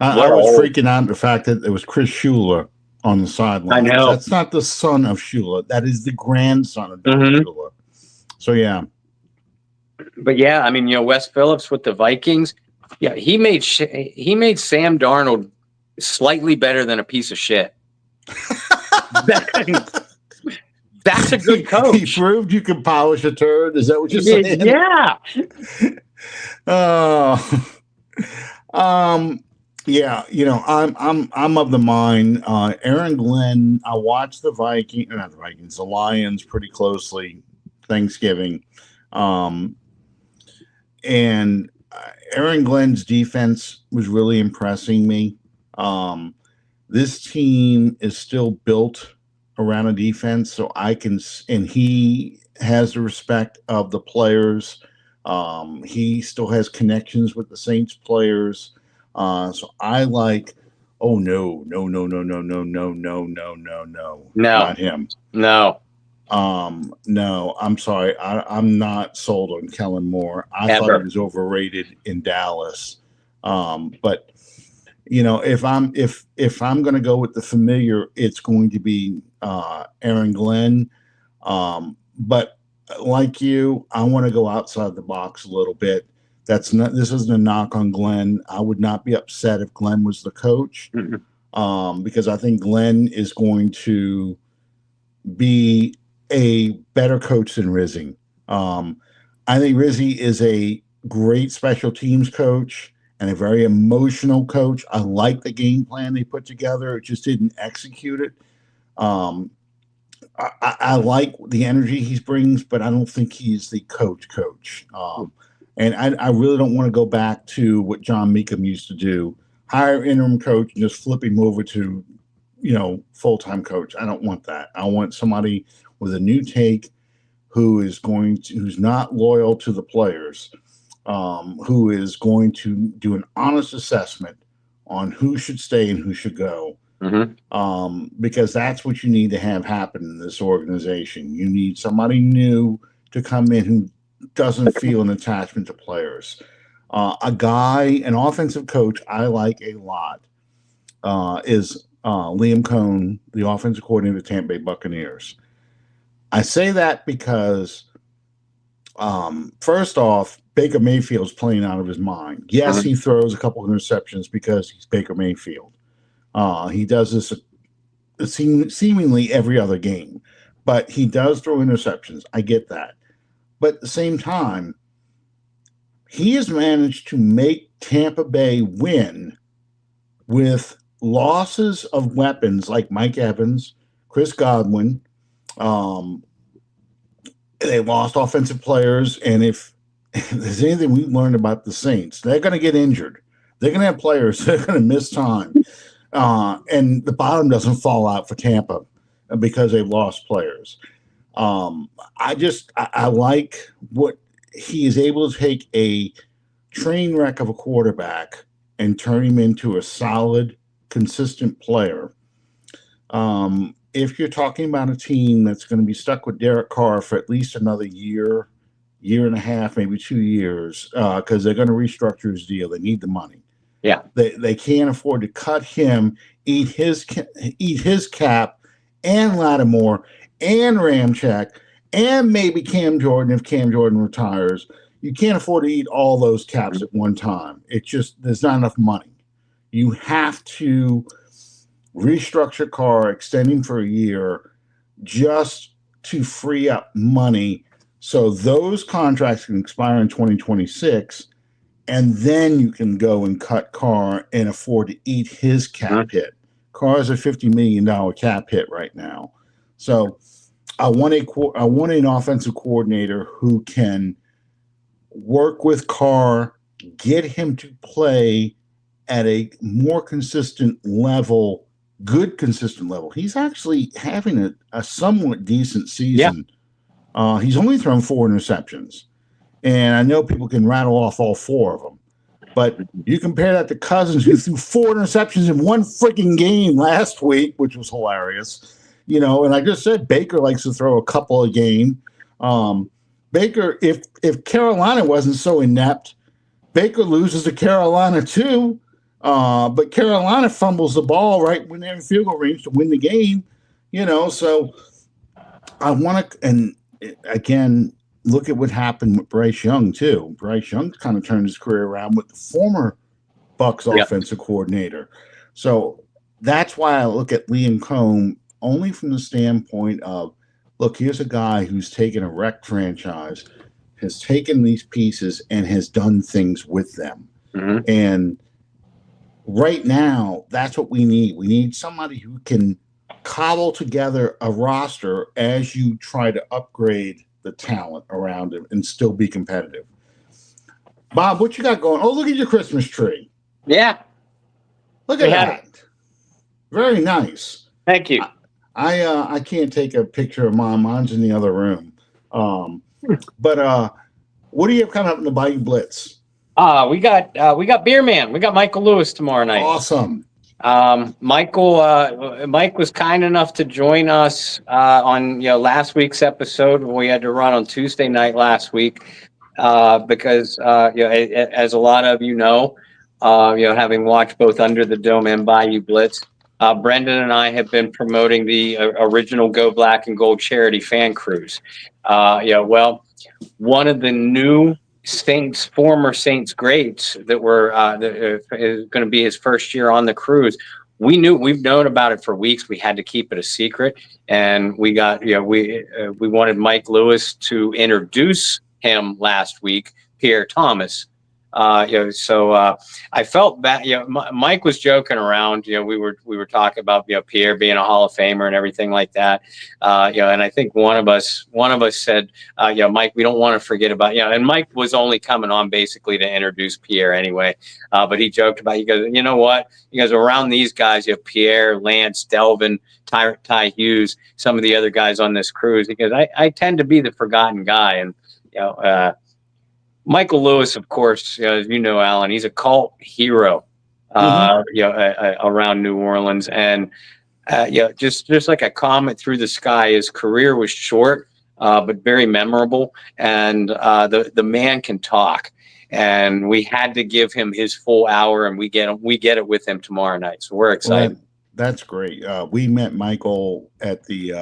I was freaking out at the fact that it was Chris Shula on the sideline. I know. That's not the son of Shula. That is the grandson of Shula. So, yeah. But, Wes Phillips with the Vikings, he made Sam Darnold slightly better than a piece of shit. That's a good coach. He proved you can polish a turd. Is that what you're saying? Yeah. I'm of the mind. Aaron Glenn. I watched the Lions pretty closely Thanksgiving, and Aaron Glenn's defense was really impressing me. This team is still built around a defense, so and he has the respect of the players. He still has connections with the Saints players. So I like, no, not him. No, I'm sorry. I'm not sold on Kellen Moore. I thought he was overrated in Dallas. But if I'm going to go with the familiar, it's going to be Aaron Glenn. But like you, I want to go outside the box a little bit. This isn't a knock on Glenn. I would not be upset if Glenn was the coach, because I think Glenn is going to be a better coach than Rizzi. I think Rizzi is a great special teams coach and a very emotional coach. I like the game plan they put together. It just didn't execute it. I like the energy he brings, but I don't think he's the coach. And I really don't want to go back to what John Meekum used to do, hire interim coach and just flip him over to, full-time coach. I don't want that. I want somebody with a new take who's not loyal to the players, who is going to do an honest assessment on who should stay and who should go. Because that's what you need to have happen in this organization. You need somebody new to come in who doesn't feel an attachment to players. An offensive coach I like a lot is Liam Cohn, the offensive coordinator of the Tampa Bay Buccaneers. I say that because, first off, Baker Mayfield's playing out of his mind. Yes, he throws a couple of interceptions because he's Baker Mayfield. He does this seemingly every other game, but he does throw interceptions. I get that. But at the same time, he has managed to make Tampa Bay win with losses of weapons like Mike Evans, Chris Godwin. They lost offensive players, and if there's anything we've learned about the Saints, they're going to get injured. They're going to have players that are going to miss time. And the bottom doesn't fall out for Tampa because they've lost players. I like what he is able to take a train wreck of a quarterback and turn him into a solid, consistent player. If you're talking about a team that's going to be stuck with Derek Carr for at least another year and a half, maybe 2 years, because they're going to restructure his deal. They need the money. Yeah, they can't afford to cut him, eat his cap, and Lattimore, and Ramczyk, and maybe Cam Jordan if Cam Jordan retires. You can't afford to eat all those caps at one time. It's just there's not enough money. You have to restructure Carr, extend him for a year, just to free up money so those contracts can expire in 2026. And then you can go and cut Carr and afford to eat his cap hit Carr's a $50 million cap hit right now. So I want an offensive coordinator who can work with Carr, get him to play at a more consistent level, good consistent level. He's actually having a somewhat decent season. Yeah. He's only thrown 4 interceptions. And I know people can rattle off all 4 of them. But you compare that to Cousins, who threw 4 interceptions in one freaking game last week, which was hilarious. You know, and I just said Baker likes to throw a couple a game. Baker, if Carolina wasn't so inept, Baker loses to Carolina too. But Carolina fumbles the ball right when they're in field goal range to win the game. You know, so I want to, and again, look at what happened with Bryce Young too. Bryce Young kind of turned his career around with the former Bucs offensive coordinator. So that's why I look at Liam Cohn only from the standpoint of, look, here's a guy who's taken a wrecked franchise, has taken these pieces and has done things with them. Mm-hmm. And right now, that's what we need. We need somebody who can cobble together a roster as you try to upgrade the talent around him and still be competitive. Bob, what you got going? Oh, look at your Christmas tree. Yeah. Look at that. Very nice. Thank you. I can't take a picture of mine. Mine's in the other room. But what do you have coming up in the Bayou Blitz? We got Beer Man. We got Michael Lewis tomorrow night. Awesome. Mike was kind enough to join us on last week's episode. We had to run on Tuesday night last week because as a lot of having watched both Under the Dome and Bayou Blitz, Brendan and I have been promoting the original Go Black and Gold charity fan cruise. One of the new former Saints greats that is going to be his first year on the cruise. We've known about it for weeks. We had to keep it a secret, and we wanted Mike Lewis to introduce him last week, Pierre Thomas. So I felt bad. Mike was joking around. We were talking about Pierre being a Hall of Famer and everything like that. And I think one of us said, Mike, we don't want to forget about And Mike was only coming on basically to introduce Pierre anyway. But he joked about. He goes, you know what? He goes, around these guys, Pierre, Lance, Delvin, Ty Hughes, some of the other guys on this cruise. He goes, I tend to be the forgotten guy, and Michael Lewis, of course, as you know, Alan, he's a cult hero, around New Orleans. And, just like a comet through the sky, his career was short, but very memorable. And the man can talk. And we had to give him his full hour, and we get it with him tomorrow night. So we're excited. Well, that's great. We met Michael at the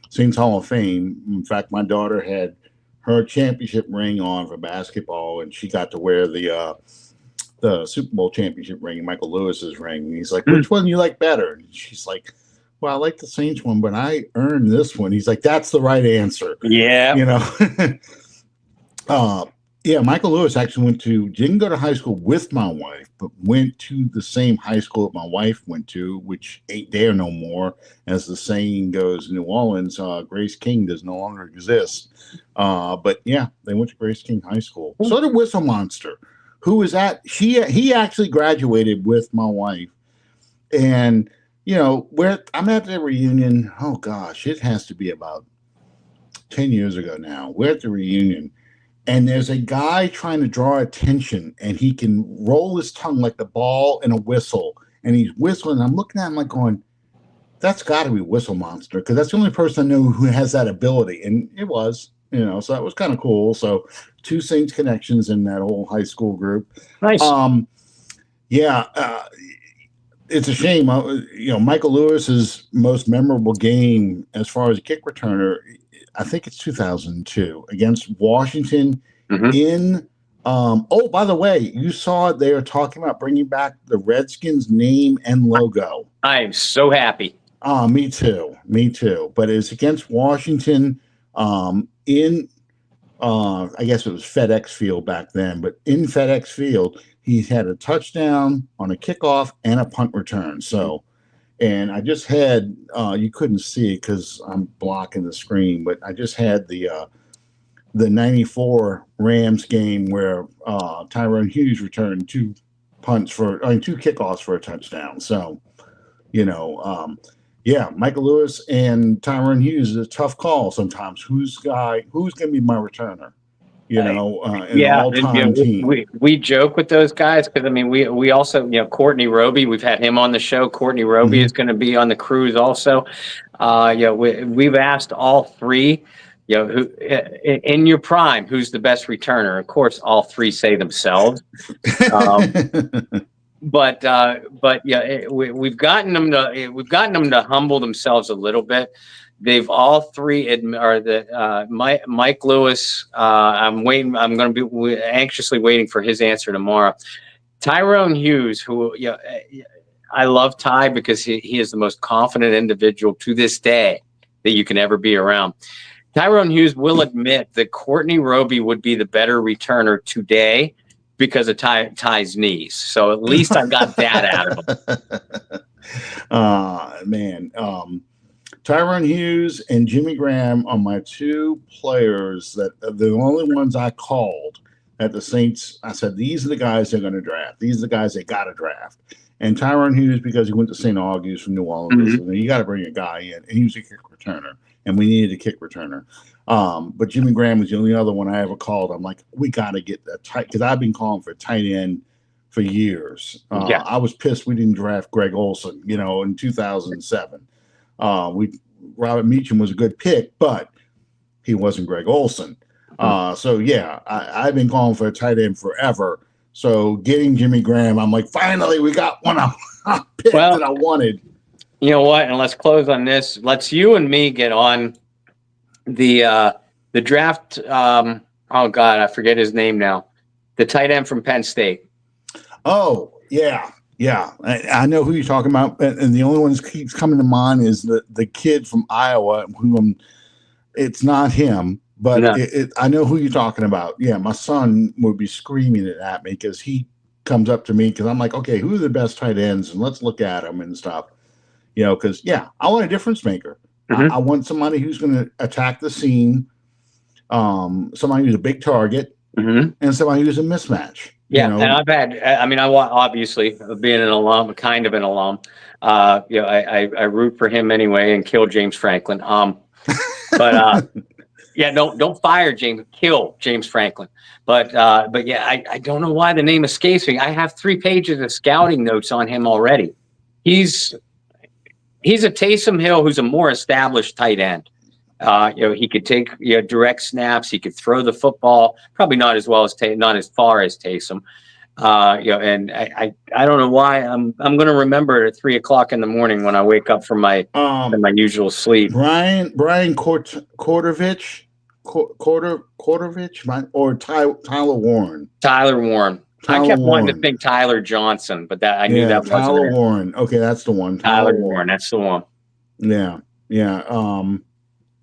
Saints Hall of Fame. In fact, my daughter had her championship ring on for basketball, and she got to wear the Super Bowl championship ring, Michael Lewis's ring. And he's like, which one do you like better? And she's like, well, I like the Saints one, but I earned this one. He's like, that's the right answer. Yeah. Michael Lewis actually didn't go to high school with my wife, but went to the same high school that my wife went to, which ain't there no more. As the saying goes in New Orleans, Grace King does no longer exist. But yeah, they went to Grace King High School. So did Whistle Monster, who was he actually graduated with my wife. And, I'm at the reunion. Oh gosh, it has to be about 10 years ago now. We're at the reunion. And there's a guy trying to draw attention, and he can roll his tongue like the ball in a whistle, and he's whistling. I'm looking at him like going, that's got to be Whistle Monster, because that's the only person I know who has that ability. And it was, so that was kind of cool. So 2 Saints connections in that whole high school group. Nice. It's a shame. Michael Lewis's most memorable game as far as a kick returner, I think it's 2002 against Washington in by the way, you saw they are talking about bringing back the Redskins name and logo. I am so happy. Me too. But it's against Washington in I guess it was FedEx Field back then, but in FedEx Field, he had a touchdown on a kickoff and a punt return. So And I just had you couldn't see it because I'm blocking the screen, but I just had the '94 Rams game where Tyrone Hughes returned two kickoffs for a touchdown. So, yeah, Michael Lewis and Tyrone Hughes is a tough call sometimes. Who's going to be my returner? In an all-time team. We joke with those guys because we also Courtney Roby. We've had him on the show. Courtney Roby is going to be on the cruise also. We've asked all three. Who in your prime, who's the best returner? Of course, all three say themselves. But we've gotten them to humble themselves a little bit. They've all three Mike Lewis. I'm waiting. I'm going to be anxiously waiting for his answer tomorrow. Tyrone Hughes, who I love Ty because he is the most confident individual to this day that you can ever be around. Tyrone Hughes will admit that Courtney Roby would be the better returner today because of Ty's knees. So at least I got that out of him. Man. Tyrone Hughes and Jimmy Graham are my two players that are the only ones I called at the Saints. I said, these are the guys they're going to draft. These are the guys they got to draft. And Tyrone Hughes, because he went to St. Augustine from New Orleans, and you got to bring a guy in. And he was a kick returner, and we needed a kick returner. But Jimmy Graham was the only other one I ever called. I'm like, we got to get that tight, because I've been calling for a tight end for years. I was pissed we didn't draft Greg Olsen, in 2007. Robert Meacham was a good pick, but he wasn't Greg Olsen. So yeah, I've been calling for a tight end forever. So getting Jimmy Graham, I'm like, finally, we got one I picked that I wanted. You know what? And let's close on this. Let's you and me get on the draft. Oh God, I forget his name now. The tight end from Penn State. Oh yeah. Yeah, I know who you're talking about, and the only one that keeps coming to mind is the kid from Iowa. It's not him, but no. I know who you're talking about. Yeah, my son would be screaming it at me because he comes up to me because I'm like, okay, who are the best tight ends, and let's look at them and stuff. Because I want a difference maker. I want somebody who's going to attack the scene, somebody who's a big target, and somebody who's a mismatch. Yeah, and I've had. I obviously being an alum, kind of an alum. I root for him anyway and kill James Franklin. But don't fire James. Kill James Franklin. But I don't know why the name escapes me. I have 3 pages of scouting notes on him already. He's a Taysom Hill who's a more established tight end. He could take direct snaps. He could throw the football, probably not as well as not as far as Taysom. And I don't know why I'm going to remember it at 3:00 in the morning when I wake up from my usual sleep. Brian Kortovich, or Tyler Warren. Tyler Warren. I kept wanting to think Tyler Johnson, but that I knew that wasn't Tyler Warren. Okay, that's the one. Tyler Warren. That's the one. Yeah.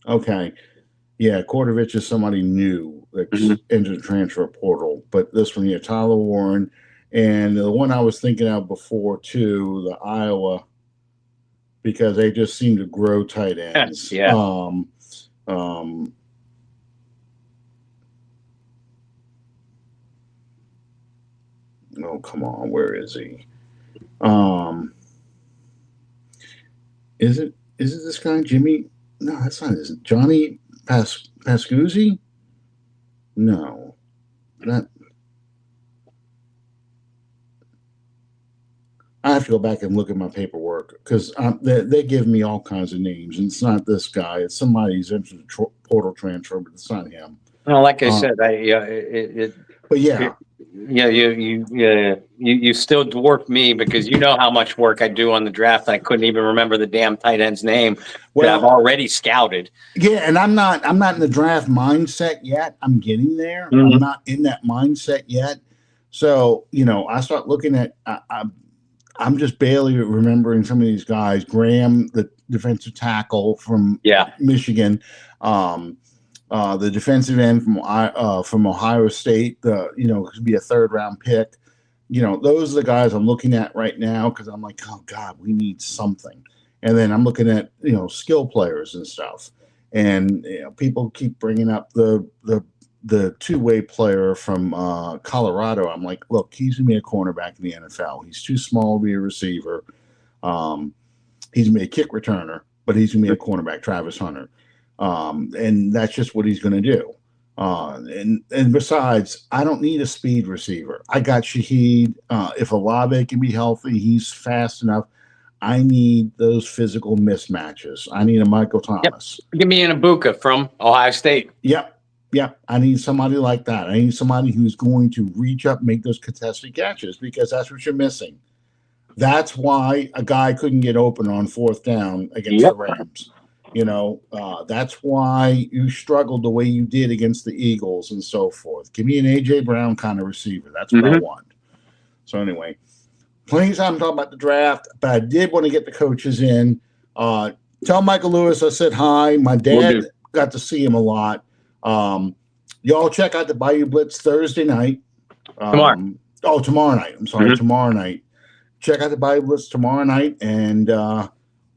Okay. Yeah, Kortovich is somebody new that entered the transfer portal. But this one, Tyler Warren. And the one I was thinking of before, too, the Iowa, because they just seem to grow tight ends. Yeah. Oh, come on. Where is he? Is it this guy, Jimmy? No, that's not his. Johnny Pascuzzi? No. I have to go back and look at my paperwork because they give me all kinds of names, and it's not this guy. It's somebody who's entered the portal transfer, but it's not him. Well, like I said, but yeah. You still dwarf me because you know how much work I do on the draft. I couldn't even remember the damn tight end's name that I've already scouted. Yeah, and I'm not in the draft mindset yet. I'm getting there. I'm not in that mindset yet. So I start looking at. I'm just barely remembering some of these guys. Graham, the defensive tackle from Michigan. The defensive end from Ohio State, could be a 3rd round pick. those are the guys I'm looking at right now because I'm like, oh God, we need something. And then I'm looking at skill players and stuff, and people keep bringing up the two-way player from Colorado. I'm like, look, he's gonna be a cornerback in the NFL. He's too small to be a receiver. He's gonna be a kick returner, but he's gonna be a cornerback, Travis Hunter, and that's just what he's gonna do. And besides, I don't need a speed receiver. I got Shaheed. If Olave can be healthy, he's fast enough. I need those physical mismatches. I need a Michael Thomas. Yep. Give me an Ibuka from Ohio State. Yep. I need somebody like that. I need somebody who's going to reach up, make those contested catches, because that's what you're missing. That's why a guy couldn't get open on fourth down against the Rams. That's why you struggled the way you did against the Eagles and so forth. Give me an A.J. Brown kind of receiver. That's what I want. So anyway, plenty of time talking about the draft, but I did want to get the coaches in. Tell Michael Lewis I said hi. My dad got to see him a lot. Y'all check out the Bayou Blitz Thursday night. Tomorrow night. I'm sorry, tomorrow night. Check out the Bayou Blitz tomorrow night, and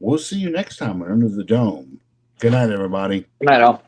we'll see you next time we're Under the Dome. Good night, everybody. Good night, all.